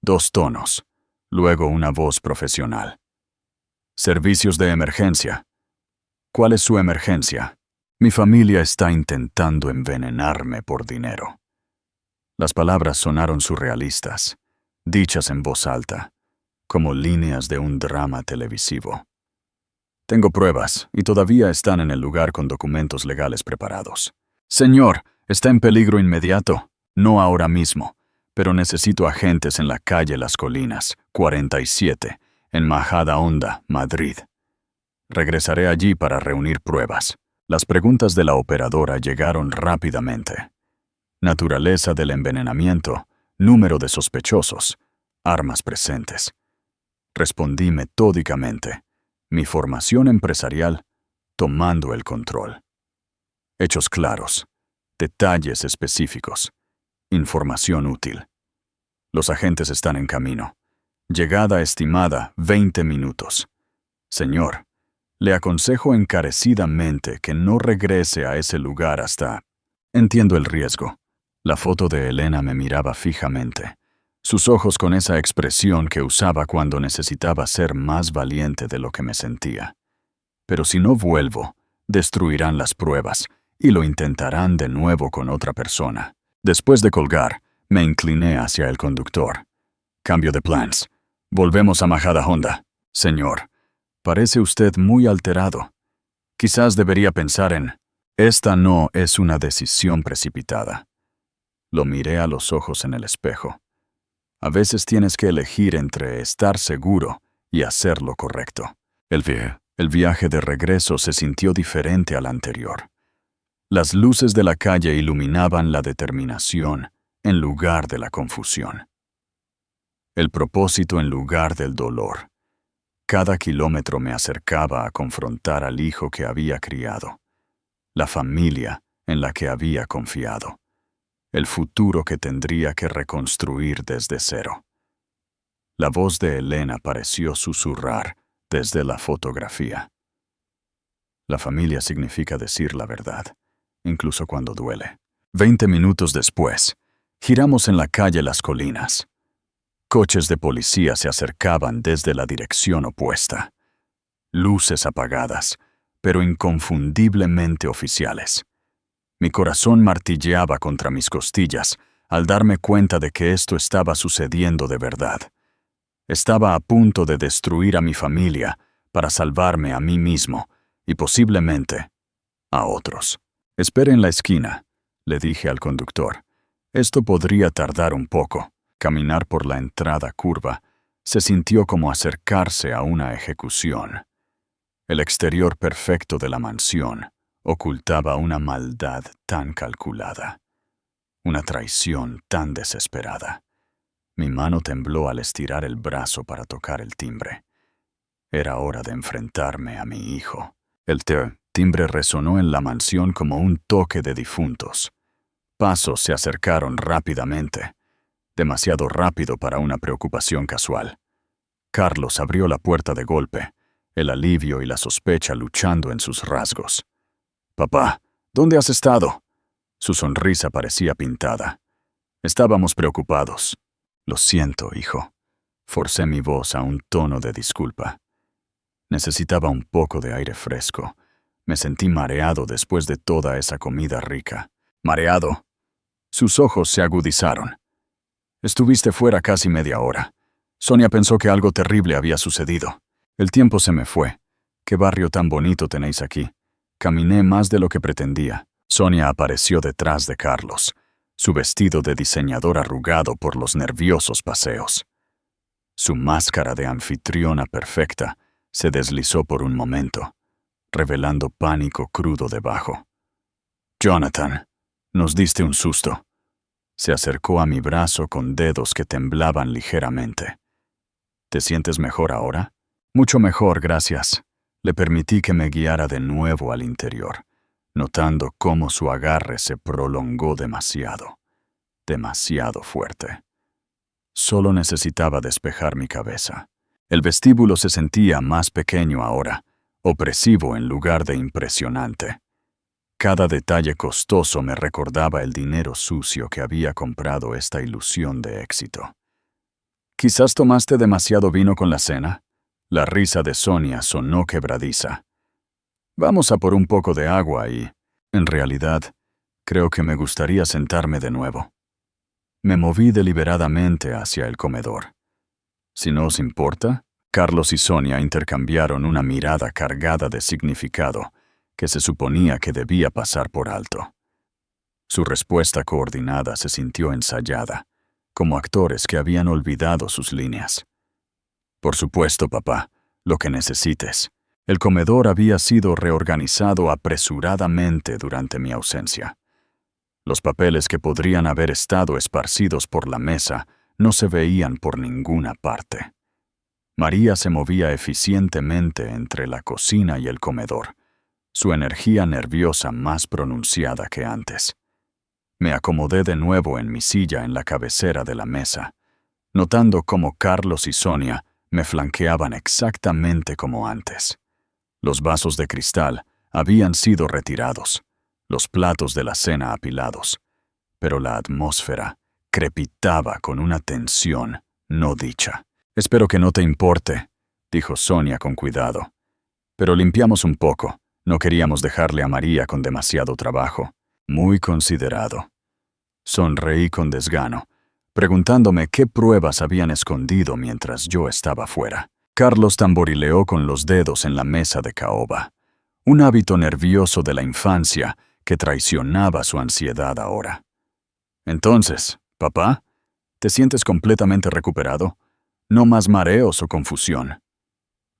2 tonos, luego una voz profesional. «Servicios de emergencia». «¿Cuál es su emergencia?» «Mi familia está intentando envenenarme por dinero». Las palabras sonaron surrealistas, dichas en voz alta, como líneas de un drama televisivo. «Tengo pruebas y todavía están en el lugar con documentos legales preparados». «Señor, está en peligro inmediato». «No ahora mismo, pero necesito agentes en la calle Las Colinas, 47, en Majadahonda, Madrid. Regresaré allí para reunir pruebas». Las preguntas de la operadora llegaron rápidamente. Naturaleza del envenenamiento, número de sospechosos, armas presentes. Respondí metódicamente, mi formación empresarial tomando el control. Hechos claros, detalles específicos, información útil. Los agentes están en camino. Llegada estimada 20 minutos. Señor, le aconsejo encarecidamente que no regrese a ese lugar hasta... Entiendo el riesgo. La foto de Elena me miraba fijamente. Sus ojos con esa expresión que usaba cuando necesitaba ser más valiente de lo que me sentía. Pero si no vuelvo, destruirán las pruebas y lo intentarán de nuevo con otra persona. Después de colgar, me incliné hacia el conductor. Cambio de plans. Volvemos a Majadahonda. Señor, parece usted muy alterado. Quizás debería pensar en... Esta no es una decisión precipitada. Lo miré a los ojos en el espejo. A veces tienes que elegir entre estar seguro y hacer lo correcto. El viaje de regreso se sintió diferente al anterior. Las luces de la calle iluminaban la determinación en lugar de la confusión. El propósito en lugar del dolor. Cada kilómetro me acercaba a confrontar al hijo que había criado, la familia en la que había confiado, el futuro que tendría que reconstruir desde cero. La voz de Elena pareció susurrar desde la fotografía. La familia significa decir la verdad, incluso cuando duele. 20 minutos después, giramos en la calle Las Colinas. Coches de policía se acercaban desde la dirección opuesta. Luces apagadas, pero inconfundiblemente oficiales. Mi corazón martilleaba contra mis costillas al darme cuenta de que esto estaba sucediendo de verdad. Estaba a punto de destruir a mi familia para salvarme a mí mismo y posiblemente a otros. Espere en la esquina, le dije al conductor. Esto podría tardar un poco. Caminar por la entrada curva se sintió como acercarse a una ejecución. El exterior perfecto de la mansión ocultaba una maldad tan calculada, una traición tan desesperada. Mi mano tembló al estirar el brazo para tocar el timbre. Era hora de enfrentarme a mi hijo. El timbre resonó en la mansión como un toque de difuntos. Pasos se acercaron rápidamente, demasiado rápido para una preocupación casual. Carlos abrió la puerta de golpe, el alivio y la sospecha luchando en sus rasgos. «Papá, ¿dónde has estado?» Su sonrisa parecía pintada. Estábamos preocupados. «Lo siento, hijo». Forcé mi voz a un tono de disculpa. Necesitaba un poco de aire fresco. Me sentí mareado después de toda esa comida rica. «¿Mareado?» Sus ojos se agudizaron. «Estuviste fuera casi media hora. Sonia pensó que algo terrible había sucedido. El tiempo se me fue. ¿Qué barrio tan bonito tenéis aquí?» Caminé más de lo que pretendía. Sonia apareció detrás de Carlos, su vestido de diseñador arrugado por los nerviosos paseos. Su máscara de anfitriona perfecta se deslizó por un momento, revelando pánico crudo debajo. «Jonathan, nos diste un susto». Se acercó a mi brazo con dedos que temblaban ligeramente. «¿Te sientes mejor ahora?» «Mucho mejor, gracias». Le permití que me guiara de nuevo al interior, notando cómo su agarre se prolongó demasiado fuerte. Solo necesitaba despejar mi cabeza. El vestíbulo se sentía más pequeño ahora, opresivo en lugar de impresionante. Cada detalle costoso me recordaba el dinero sucio que había comprado esta ilusión de éxito. «¿Quizás tomaste demasiado vino con la cena?» La risa de Sonia sonó quebradiza. «Vamos a por un poco de agua y, en realidad, creo que me gustaría sentarme de nuevo». Me moví deliberadamente hacia el comedor. «Si no os importa», Carlos y Sonia intercambiaron una mirada cargada de significado que se suponía que debía pasar por alto. Su respuesta coordinada se sintió ensayada, como actores que habían olvidado sus líneas. «Por supuesto, papá, lo que necesites». El comedor había sido reorganizado apresuradamente durante mi ausencia. Los papeles que podrían haber estado esparcidos por la mesa no se veían por ninguna parte. María se movía eficientemente entre la cocina y el comedor, su energía nerviosa más pronunciada que antes. Me acomodé de nuevo en mi silla en la cabecera de la mesa, notando cómo Carlos y Sonia me flanqueaban exactamente como antes. Los vasos de cristal habían sido retirados, los platos de la cena apilados, pero la atmósfera crepitaba con una tensión no dicha. «Espero que no te importe», dijo Sonia con cuidado. «Pero limpiamos un poco. No queríamos dejarle a María con demasiado trabajo». «Muy considerado». Sonreí con desgano, preguntándome qué pruebas habían escondido mientras yo estaba fuera. Carlos tamborileó con los dedos en la mesa de caoba, un hábito nervioso de la infancia que traicionaba su ansiedad ahora. «Entonces, papá, ¿te sientes completamente recuperado? ¿No más mareos o confusión?»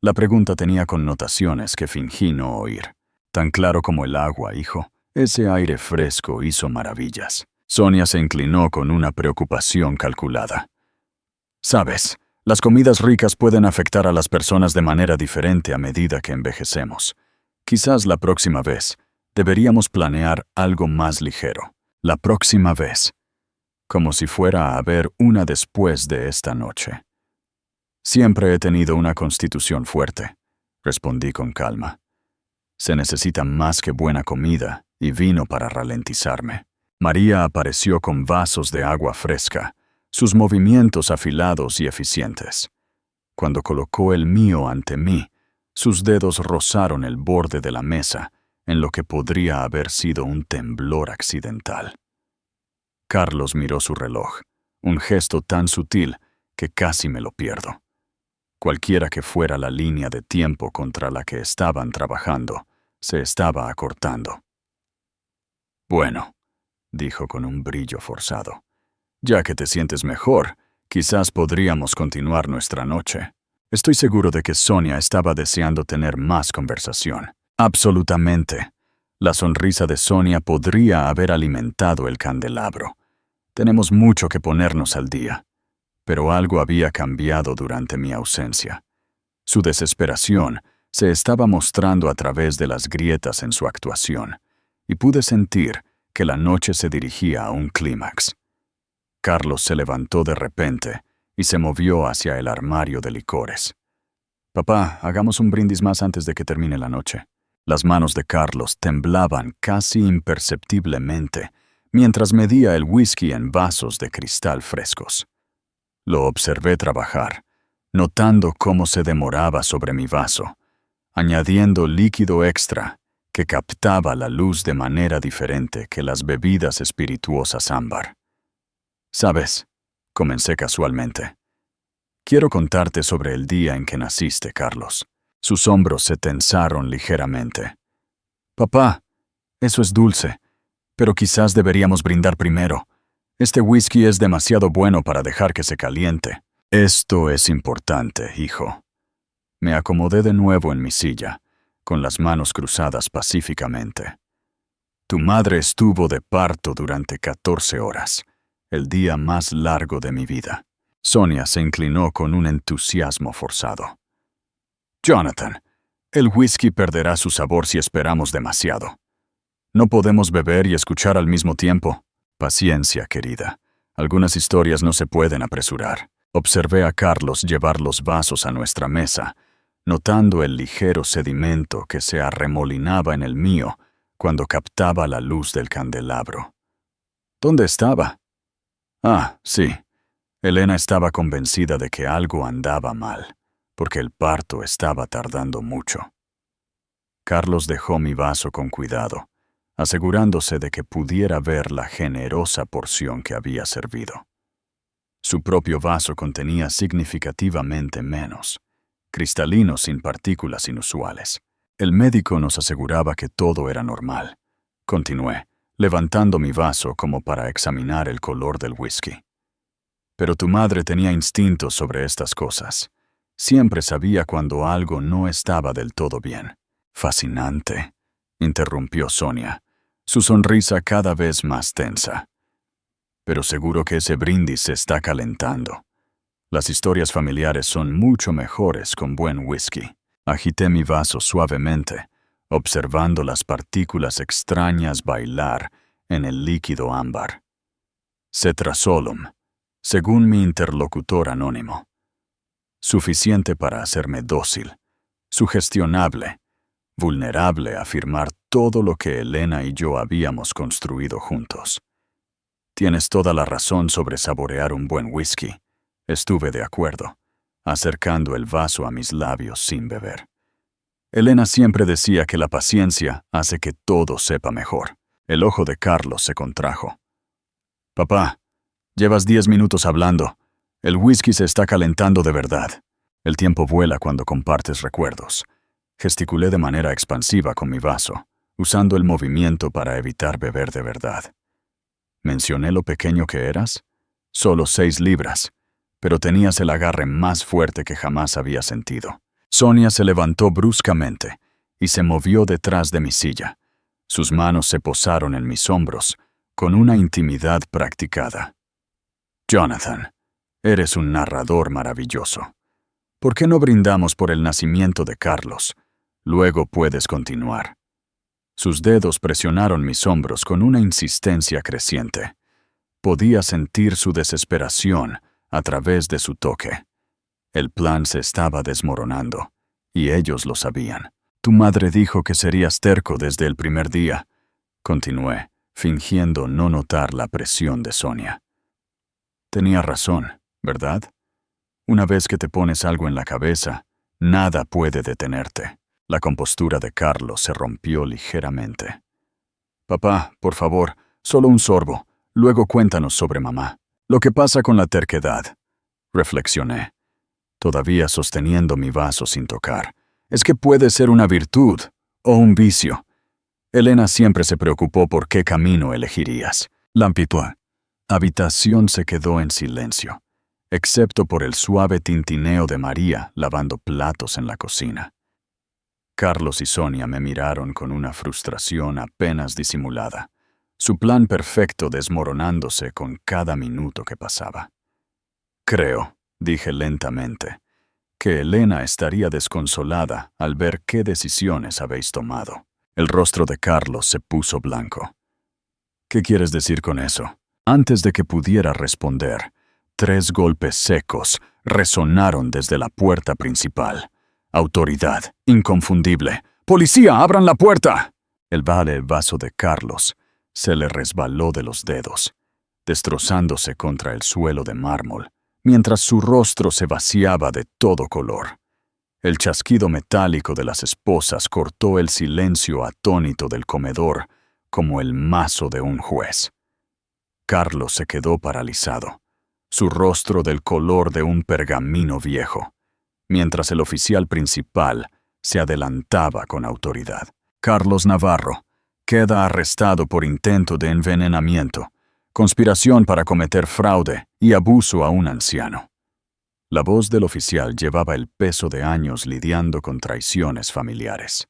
La pregunta tenía connotaciones que fingí no oír. «Tan claro como el agua, hijo. Ese aire fresco hizo maravillas». Sonia se inclinó con una preocupación calculada. «Sabes, las comidas ricas pueden afectar a las personas de manera diferente a medida que envejecemos. Quizás la próxima vez deberíamos planear algo más ligero. La próxima vez. Como si fuera a haber una después de esta noche». «Siempre he tenido una constitución fuerte», respondí con calma. «Se necesita más que buena comida y vino para ralentizarme». María apareció con vasos de agua fresca, sus movimientos afilados y eficientes. Cuando colocó el mío ante mí, sus dedos rozaron el borde de la mesa, en lo que podría haber sido un temblor accidental. Carlos miró su reloj, un gesto tan sutil que casi me lo pierdo. Cualquiera que fuera la línea de tiempo contra la que estaban trabajando, se estaba acortando. «Bueno», dijo con un brillo forzado, «ya que te sientes mejor, quizás podríamos continuar nuestra noche». Estoy seguro de que Sonia estaba deseando tener más conversación. Absolutamente. La sonrisa de Sonia podría haber alimentado el candelabro. Tenemos mucho que ponernos al día. Pero algo había cambiado durante mi ausencia. Su desesperación se estaba mostrando a través de las grietas en su actuación, y pude sentir que la noche se dirigía a un clímax. Carlos se levantó de repente y se movió hacia el armario de licores. «Papá, hagamos un brindis más antes de que termine la noche». Las manos de Carlos temblaban casi imperceptiblemente mientras medía el whisky en vasos de cristal frescos. Lo observé trabajar, notando cómo se demoraba sobre mi vaso, añadiendo líquido extra que captaba la luz de manera diferente que las bebidas espirituosas ámbar. «¿Sabes?», comencé casualmente. «Quiero contarte sobre el día en que naciste, Carlos». Sus hombros se tensaron ligeramente. «Papá, eso es dulce, pero quizás deberíamos brindar primero. Este whisky es demasiado bueno para dejar que se caliente». «Esto es importante, hijo». Me acomodé de nuevo en mi silla, con las manos cruzadas pacíficamente. «Tu madre estuvo de parto durante 14 horas, el día más largo de mi vida». Sonia se inclinó con un entusiasmo forzado. «Jonathan, el whisky perderá su sabor si esperamos demasiado. No podemos beber y escuchar al mismo tiempo». «Paciencia, querida. Algunas historias no se pueden apresurar». Observé a Carlos llevar los vasos a nuestra mesa, notando el ligero sedimento que se arremolinaba en el mío cuando captaba la luz del candelabro. «¿Dónde estaba?» «Ah, sí. Elena estaba convencida de que algo andaba mal, porque el parto estaba tardando mucho». Carlos dejó mi vaso con cuidado, asegurándose de que pudiera ver la generosa porción que había servido. Su propio vaso contenía significativamente menos, cristalino sin partículas inusuales. El médico nos aseguraba que todo era normal. Continué, levantando mi vaso como para examinar el color del whisky. «Pero tu madre tenía instintos sobre estas cosas. Siempre sabía cuando algo no estaba del todo bien». «Fascinante», interrumpió Sonia, su sonrisa cada vez más tensa. pero seguro que ese brindis se está calentando. Las historias familiares son mucho mejores con buen whisky. Agité mi vaso suavemente, observando las partículas extrañas bailar en el líquido ámbar. Cetrasolum, según mi interlocutor anónimo. Suficiente para hacerme dócil, sugestionable, vulnerable a afirmar todo lo que Elena y yo habíamos construido juntos. Tienes toda la razón sobre saborear un buen whisky. Estuve de acuerdo, acercando el vaso a mis labios sin beber. Elena siempre decía que la paciencia hace que todo sepa mejor. El ojo de Carlos se contrajo. Papá, llevas 10 minutos hablando. El whisky se está calentando de verdad. El tiempo vuela cuando compartes recuerdos. Gesticulé de manera expansiva con mi vaso, usando el movimiento para evitar beber de verdad. ¿Mencioné lo pequeño que eras? Solo 6 libras, pero tenías el agarre más fuerte que jamás había sentido. Sonia se levantó bruscamente y se movió detrás de mi silla. Sus manos se posaron en mis hombros, con una intimidad practicada. Jonathan, eres un narrador maravilloso. ¿Por qué no brindamos por el nacimiento de Carlos? Luego puedes continuar. Sus dedos presionaron mis hombros con una insistencia creciente. Podía sentir su desesperación a través de su toque. El plan se estaba desmoronando, y ellos lo sabían. Tu madre dijo que serías terco desde el primer día. Continué, fingiendo no notar la presión de Sonia. Tenía razón, ¿verdad? Una vez que te pones algo en la cabeza, nada puede detenerte. La compostura de Carlos se rompió ligeramente. Papá, por favor, solo un sorbo. Luego cuéntanos sobre mamá. Lo que pasa con la terquedad, reflexioné, todavía sosteniendo mi vaso sin tocar, es que puede ser una virtud o un vicio. Elena siempre se preocupó por qué camino elegirías. La habitación se quedó en silencio, excepto por el suave tintineo de María lavando platos en la cocina. Carlos y Sonia me miraron con una frustración apenas disimulada, su plan perfecto desmoronándose con cada minuto que pasaba. Creo, dije lentamente, que Elena estaría desconsolada al ver qué decisiones habéis tomado. El rostro de Carlos se puso blanco. ¿Qué quieres decir con eso? Antes de que pudiera responder, 3 golpes secos resonaron desde la puerta principal. Autoridad, inconfundible. ¡Policía, abran la puerta! El vaso de Carlos se le resbaló de los dedos, destrozándose contra el suelo de mármol, mientras su rostro se vaciaba de todo color. El chasquido metálico de las esposas cortó el silencio atónito del comedor como el mazo de un juez. Carlos se quedó paralizado, su rostro del color de un pergamino viejo, mientras el oficial principal se adelantaba con autoridad. Carlos Navarro queda arrestado por intento de envenenamiento, conspiración para cometer fraude y abuso a un anciano. La voz del oficial llevaba el peso de años lidiando con traiciones familiares.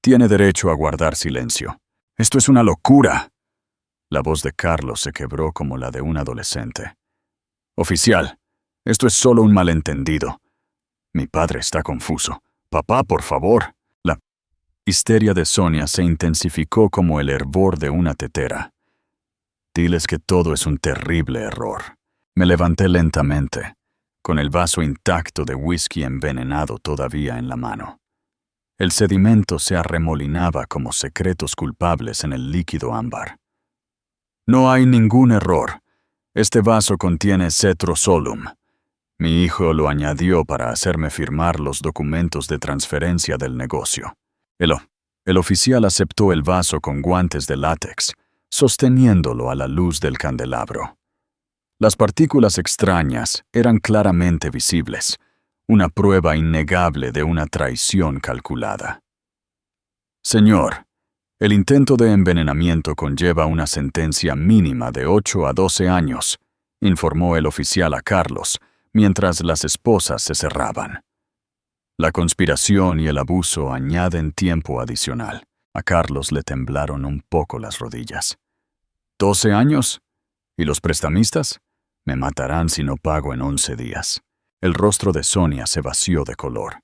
Tiene derecho a guardar silencio. ¡Esto es una locura! La voz de Carlos se quebró como la de un adolescente. Oficial, esto es solo un malentendido. Mi padre está confuso. Papá, por favor. La histeria de Sonia se intensificó como el hervor de una tetera. Diles que todo es un terrible error. Me levanté lentamente, con el vaso intacto de whisky envenenado todavía en la mano. El sedimento se arremolinaba como secretos culpables en el líquido ámbar. No hay ningún error. Este vaso contiene cetrasolum. Mi hijo lo añadió para hacerme firmar los documentos de transferencia del negocio. El oficial aceptó el vaso con guantes de látex, sosteniéndolo a la luz del candelabro. Las partículas extrañas eran claramente visibles, una prueba innegable de una traición calculada. Señor, el intento de envenenamiento conlleva una sentencia mínima de 8 a 12 años, informó el oficial a Carlos, mientras las esposas se cerraban. La conspiración y el abuso añaden tiempo adicional. A Carlos le temblaron un poco las rodillas. ¿12 años? ¿Y los prestamistas? Me matarán si no pago en 11 días. El rostro de Sonia se vació de color.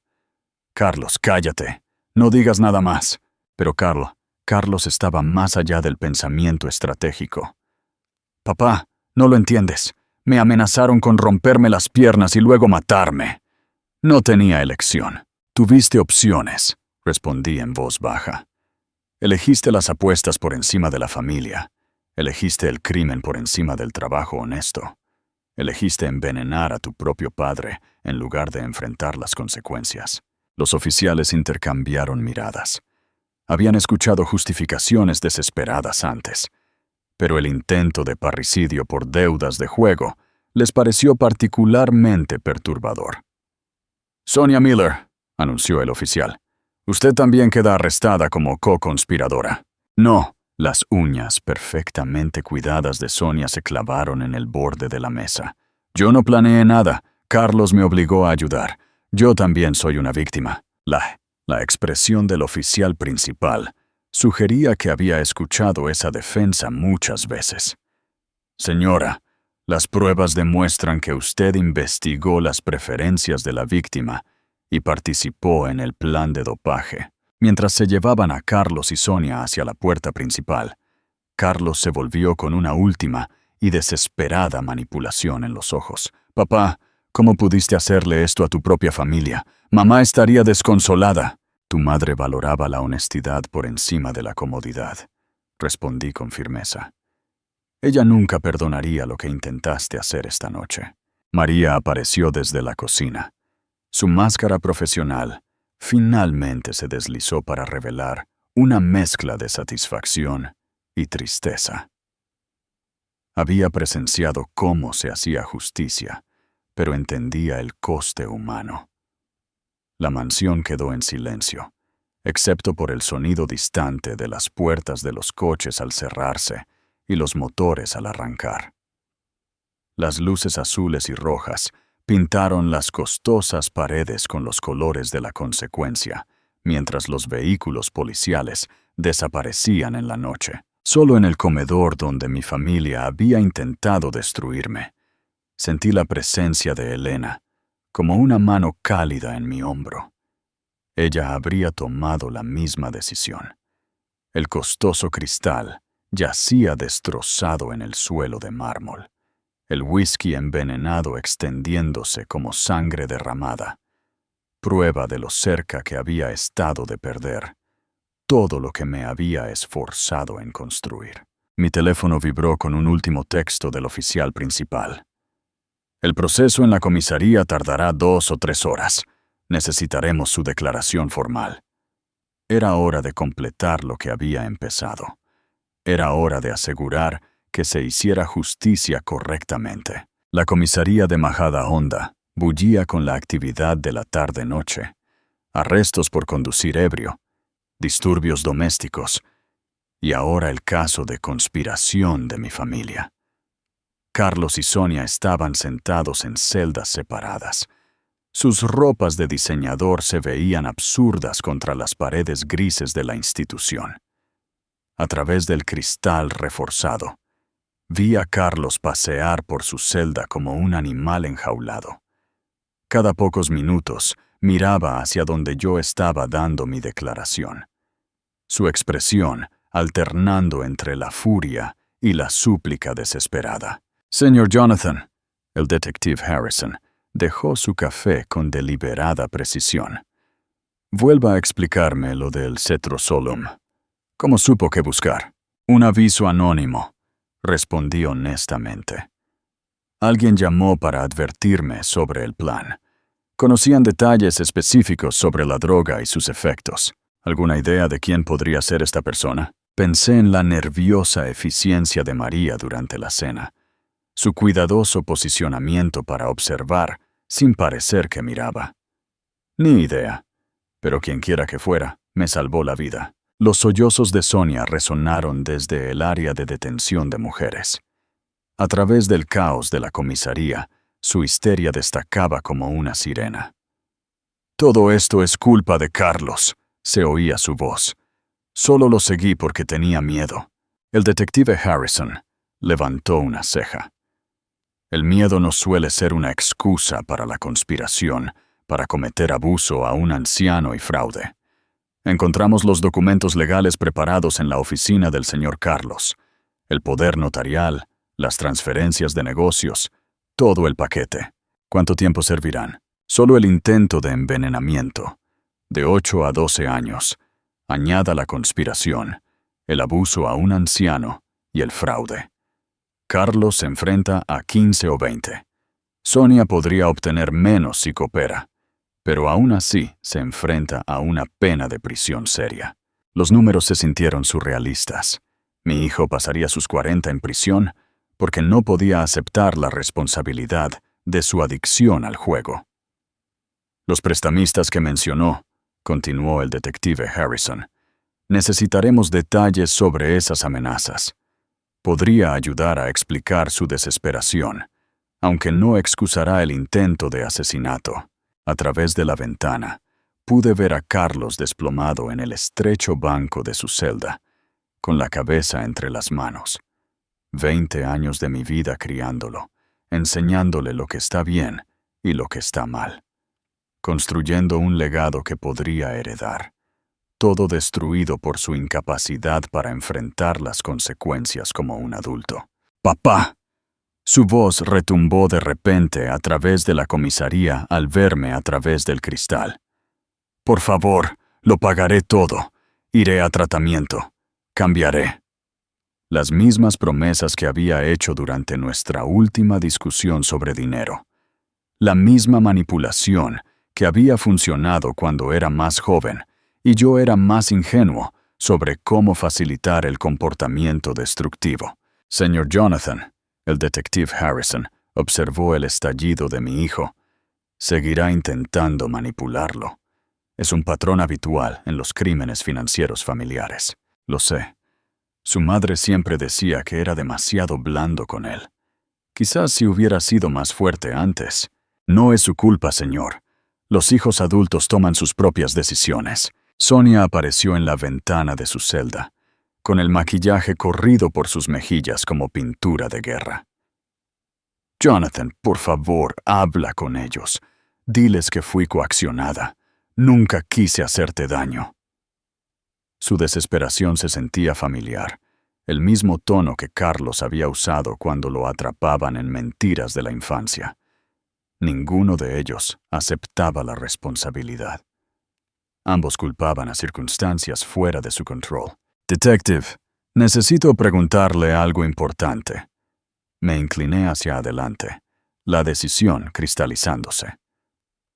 Carlos, cállate. No digas nada más. Pero Carlos estaba más allá del pensamiento estratégico. Papá, no lo entiendes. Me amenazaron con romperme las piernas y luego matarme. No tenía elección. Tuviste opciones, respondí en voz baja. Elegiste las apuestas por encima de la familia. Elegiste el crimen por encima del trabajo honesto. Elegiste envenenar a tu propio padre en lugar de enfrentar las consecuencias. Los oficiales intercambiaron miradas. Habían escuchado justificaciones desesperadas antes, pero el intento de parricidio por deudas de juego les pareció particularmente perturbador. Sonia Miller, anunció el oficial, usted también queda arrestada como co-conspiradora. No. Las uñas perfectamente cuidadas de Sonia se clavaron en el borde de la mesa. Yo no planeé nada. Carlos me obligó a ayudar. Yo también soy una víctima. La expresión del oficial principal sugería que había escuchado esa defensa muchas veces. Señora, las pruebas demuestran que usted investigó las preferencias de la víctima y participó en el plan de dopaje. Mientras se llevaban a Carlos y Sonia hacia la puerta principal, Carlos se volvió con una última y desesperada manipulación en los ojos. Papá, ¿cómo pudiste hacerle esto a tu propia familia? Mamá estaría desconsolada. Tu madre valoraba la honestidad por encima de la comodidad, respondí con firmeza. Ella nunca perdonaría lo que intentaste hacer esta noche. María apareció desde la cocina. Su máscara profesional finalmente se deslizó para revelar una mezcla de satisfacción y tristeza. Había presenciado cómo se hacía justicia, pero entendía el coste humano. La mansión quedó en silencio, excepto por el sonido distante de las puertas de los coches al cerrarse y los motores al arrancar. Las luces azules y rojas pintaron las costosas paredes con los colores de la consecuencia, mientras los vehículos policiales desaparecían en la noche. Solo en el comedor donde mi familia había intentado destruirme, sentí la presencia de Elena, como una mano cálida en mi hombro. Ella habría tomado la misma decisión. El costoso cristal yacía destrozado en el suelo de mármol. El whisky envenenado extendiéndose como sangre derramada, prueba de lo cerca que había estado de perder todo lo que me había esforzado en construir. Mi teléfono vibró con un último texto del oficial principal. El proceso en la comisaría tardará 2 o 3 horas. Necesitaremos su declaración formal. Era hora de completar lo que había empezado. Era hora de asegurar que se hiciera justicia correctamente. La comisaría de Majadahonda bullía con la actividad de la tarde-noche. Arrestos por conducir ebrio, disturbios domésticos y ahora el caso de conspiración de mi familia. Carlos y Sonia estaban sentados en celdas separadas. Sus ropas de diseñador se veían absurdas contra las paredes grises de la institución. A través del cristal reforzado, vi a Carlos pasear por su celda como un animal enjaulado. Cada pocos minutos miraba hacia donde yo estaba dando mi declaración. Su expresión alternando entre la furia y la súplica desesperada. Señor Jonathan, el detective Harrison dejó su café con deliberada precisión. Vuelva a explicarme lo del cetrosolum. ¿Cómo supo qué buscar? Un aviso anónimo, respondí honestamente. Alguien llamó para advertirme sobre el plan. Conocían detalles específicos sobre la droga y sus efectos. ¿Alguna idea de quién podría ser esta persona? Pensé en la nerviosa eficiencia de María durante la cena, su cuidadoso posicionamiento para observar sin parecer que miraba. Ni idea, pero quienquiera que fuera, me salvó la vida. Los sollozos de Sonia resonaron desde el área de detención de mujeres. A través del caos de la comisaría, su histeria destacaba como una sirena. «Todo esto es culpa de Carlos», se oía su voz. Solo lo seguí porque tenía miedo. El detective Harrison Levantó una ceja. El miedo no suele ser una excusa para la conspiración, para cometer abuso a un anciano y fraude. Encontramos los documentos legales preparados en la oficina del señor Carlos, el poder notarial, las transferencias de negocios, todo el paquete. ¿Cuánto tiempo servirán? Solo el intento de envenenamiento, de 8 a 12 años. Añada la conspiración, el abuso a un anciano y el fraude. Carlos se enfrenta a 15 o 20. Sonia podría obtener menos si coopera, pero aún así se enfrenta a una pena de prisión seria. Los números se sintieron surrealistas. Mi hijo pasaría sus 40 en prisión porque no podía aceptar la responsabilidad de su adicción al juego. Los prestamistas que mencionó, continuó el detective Harrison, necesitaremos detalles sobre esas amenazas. Podría ayudar a explicar su desesperación, aunque no excusará el intento de asesinato. A través de la ventana, pude ver a Carlos desplomado en el estrecho banco de su celda, con la cabeza entre las manos. 20 años de mi vida criándolo, enseñándole lo que está bien y lo que está mal. Construyendo un legado que podría heredar. Todo destruido por su incapacidad para enfrentar las consecuencias como un adulto. ¡Papá! Su voz retumbó de repente a través de la comisaría al verme a través del cristal. Por favor, lo pagaré todo. Iré a tratamiento. Cambiaré. Las mismas promesas que había hecho durante nuestra última discusión sobre dinero. La misma manipulación que había funcionado cuando era más joven y yo era más ingenuo sobre cómo facilitar el comportamiento destructivo. Señor Jonathan, el detective Harrison observó el estallido de mi hijo. Seguirá intentando manipularlo. Es un patrón habitual en los crímenes financieros familiares. Lo sé. Su madre siempre decía que era demasiado blando con él. Quizás si hubiera sido más fuerte antes. No es su culpa, señor. Los hijos adultos toman sus propias decisiones. Sonia apareció en la ventana de su celda, con el maquillaje corrido por sus mejillas como pintura de guerra. Jonathan, por favor, habla con ellos. Diles que fui coaccionada. Nunca quise hacerte daño. Su desesperación se sentía familiar, el mismo tono que Carlos había usado cuando lo atrapaban en mentiras de la infancia. Ninguno de ellos aceptaba la responsabilidad. Ambos culpaban a circunstancias fuera de su control. Detective, necesito preguntarle algo importante. Me incliné hacia adelante, la decisión cristalizándose.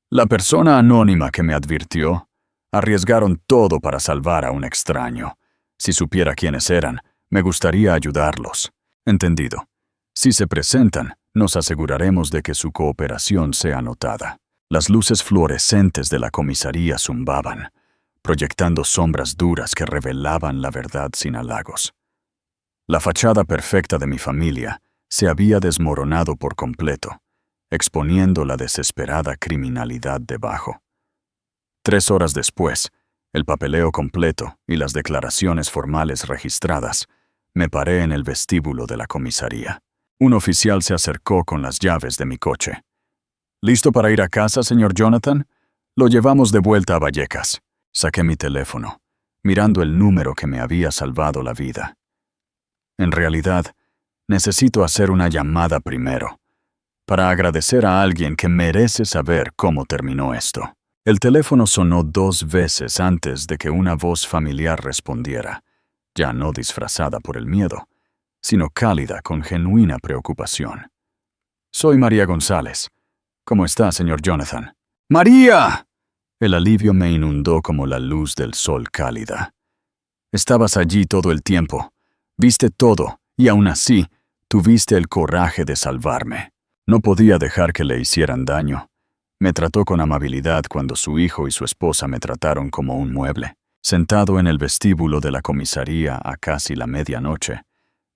La persona anónima que me advirtió, arriesgaron todo para salvar a un extraño. Si supiera quiénes eran, me gustaría ayudarlos. Entendido. Si se presentan, nos aseguraremos de que su cooperación sea notada. Las luces fluorescentes de la comisaría zumbaban, proyectando sombras duras que revelaban la verdad sin halagos. La fachada perfecta de mi familia se había desmoronado por completo, exponiendo la desesperada criminalidad debajo. 3 horas después, el papeleo completo y las declaraciones formales registradas, me paré en el vestíbulo de la comisaría. Un oficial se acercó con las llaves de mi coche. ¿Listo para ir a casa, señor Jonathan? Lo llevamos de vuelta a Vallecas. Saqué mi teléfono, mirando el número que me había salvado la vida. En realidad, necesito hacer una llamada primero, para agradecer a alguien que merece saber cómo terminó esto. El teléfono sonó 2 veces antes de que una voz familiar respondiera, ya no disfrazada por el miedo, sino cálida con genuina preocupación. Soy María González. ¿Cómo está, señor Jonathan? ¡María! El alivio me inundó como la luz del sol cálida. Estabas allí todo el tiempo. Viste todo, y aún así, tuviste el coraje de salvarme. No podía dejar que le hicieran daño. Me trató con amabilidad cuando su hijo y su esposa me trataron como un mueble. Sentado en el vestíbulo de la comisaría a casi la medianoche,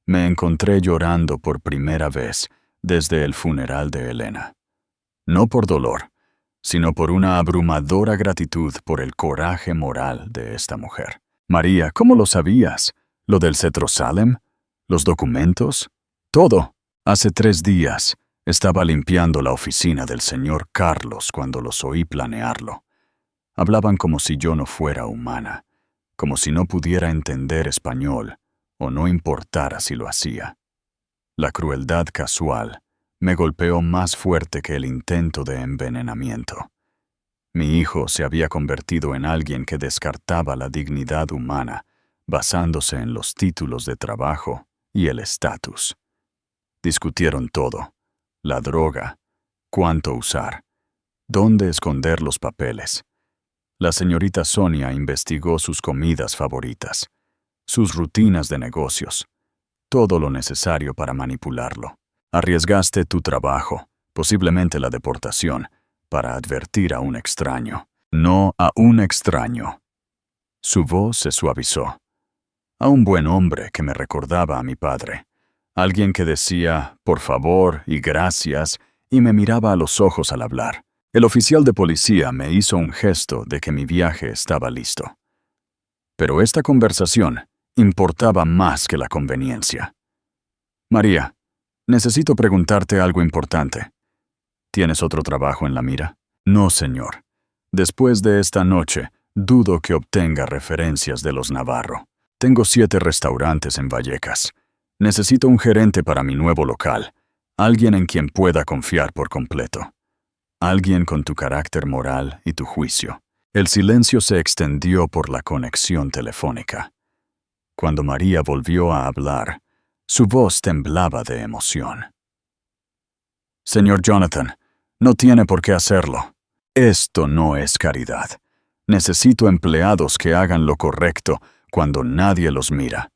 me encontré llorando por primera vez desde el funeral de Elena. No por dolor, sino por una abrumadora gratitud por el coraje moral de esta mujer. María, ¿cómo lo sabías? ¿Lo del cetro Salem? ¿Los documentos? Todo. Hace 3 días estaba limpiando la oficina del señor Carlos cuando los oí planearlo. Hablaban como si yo no fuera humana, como si no pudiera entender español o no importara si lo hacía. La crueldad casual me golpeó más fuerte que el intento de envenenamiento. Mi hijo se había convertido en alguien que descartaba la dignidad humana, basándose en los títulos de trabajo y el estatus. Discutieron todo: la droga, cuánto usar, dónde esconder los papeles. La señorita Sonia investigó sus comidas favoritas, sus rutinas de negocios, todo lo necesario para manipularlo. Arriesgaste tu trabajo, posiblemente la deportación, para advertir a un extraño. No a un extraño. Su voz se suavizó. A un buen hombre que me recordaba a mi padre. Alguien que decía por favor y gracias y me miraba a los ojos al hablar. El oficial de policía me hizo un gesto de que mi viaje estaba listo. Pero esta conversación importaba más que la conveniencia. María, necesito preguntarte algo importante. ¿Tienes otro trabajo en la mira? No, señor. Después de esta noche, dudo que obtenga referencias de los Navarro. Tengo 7 restaurantes en Vallecas. Necesito un gerente para mi nuevo local, alguien en quien pueda confiar por completo. Alguien con tu carácter moral y tu juicio. El silencio se extendió por la conexión telefónica. Cuando María volvió a hablar, su voz temblaba de emoción. Señor Jonathan, no tiene por qué hacerlo. Esto no es caridad. Necesito empleados que hagan lo correcto cuando nadie los mira.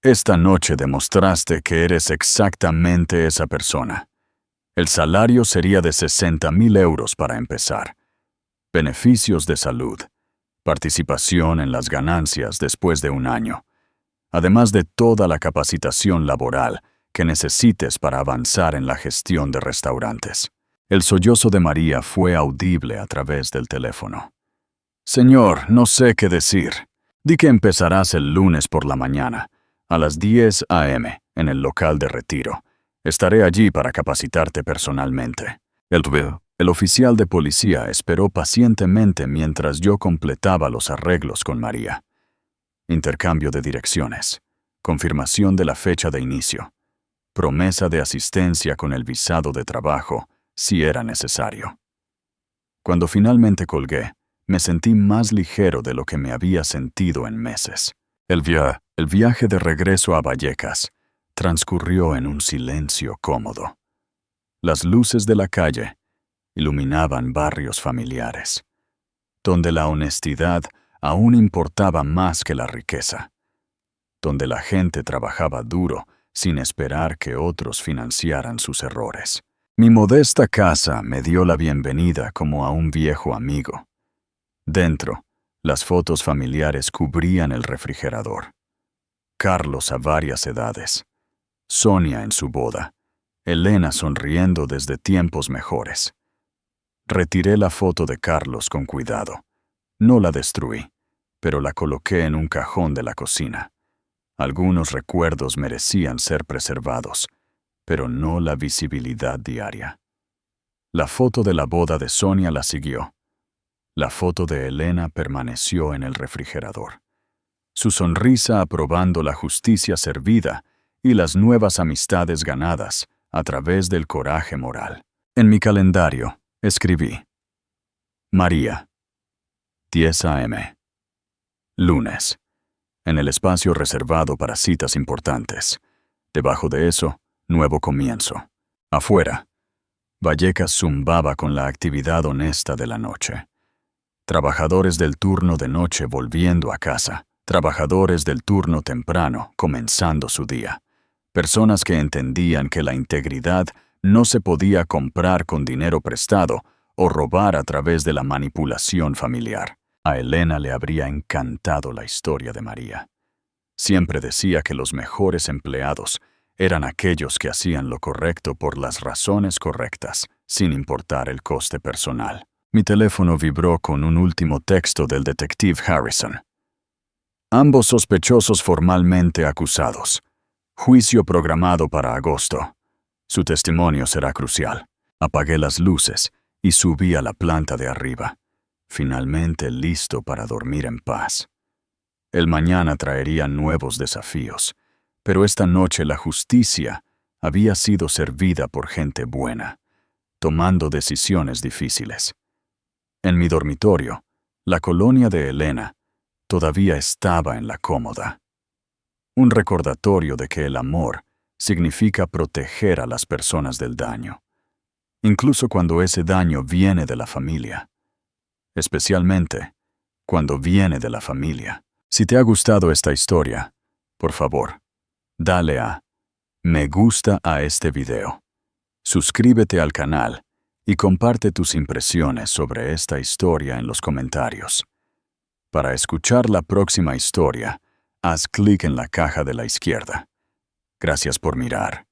Esta noche demostraste que eres exactamente esa persona. El salario sería de 60,000 euros para empezar. Beneficios de salud. Participación en las ganancias después de 1 año. Además de toda la capacitación laboral que necesites para avanzar en la gestión de restaurantes. El sollozo de María fue audible a través del teléfono. Señor, no sé qué decir. Di que empezarás el lunes por la mañana, a las 10 a.m., en el local de retiro. Estaré allí para capacitarte personalmente. El oficial de policía esperó pacientemente mientras yo completaba los arreglos con María. Intercambio de direcciones. Confirmación de la fecha de inicio. Promesa de asistencia con el visado de trabajo, si era necesario. Cuando finalmente colgué, me sentí más ligero de lo que me había sentido en meses. El viaje de regreso a Vallecas transcurrió en un silencio cómodo. Las luces de la calle iluminaban barrios familiares, donde la honestidad aún importaba más que la riqueza, donde la gente trabajaba duro sin esperar que otros financiaran sus errores. Mi modesta casa me dio la bienvenida como a un viejo amigo. Dentro, las fotos familiares cubrían el refrigerador. Carlos a varias edades, Sonia en su boda, Elena sonriendo desde tiempos mejores. Retiré la foto de Carlos con cuidado. No la destruí, pero la coloqué en un cajón de la cocina. Algunos recuerdos merecían ser preservados, pero no la visibilidad diaria. La foto de la boda de Sonia la siguió. La foto de Elena permaneció en el refrigerador. Su sonrisa aprobando la justicia servida y las nuevas amistades ganadas a través del coraje moral. En mi calendario escribí: María, 10 a.m. Lunes. En el espacio reservado para citas importantes. Debajo de eso, nuevo comienzo. Afuera, Vallecas zumbaba con la actividad honesta de la noche. Trabajadores del turno de noche volviendo a casa. Trabajadores del turno temprano comenzando su día. Personas que entendían que la integridad no se podía comprar con dinero prestado o robar a través de la manipulación familiar. A Elena le habría encantado la historia de María. Siempre decía que los mejores empleados eran aquellos que hacían lo correcto por las razones correctas, sin importar el coste personal. Mi teléfono vibró con un último texto del detective Harrison. Ambos sospechosos formalmente acusados. Juicio programado para agosto. Su testimonio será crucial. Apagué las luces y subí a la planta de arriba, finalmente listo para dormir en paz. El mañana traería nuevos desafíos, pero esta noche la justicia había sido servida por gente buena, tomando decisiones difíciles. En mi dormitorio, la colonia de Elena todavía estaba en la cómoda. Un recordatorio de que el amor significa proteger a las personas del daño, incluso cuando ese daño viene de la familia. Especialmente cuando viene de la familia. Si te ha gustado esta historia, por favor, dale a me gusta a este video. Suscríbete al canal y comparte tus impresiones sobre esta historia en los comentarios. Para escuchar la próxima historia, haz clic en la caja de la izquierda. Gracias por mirar.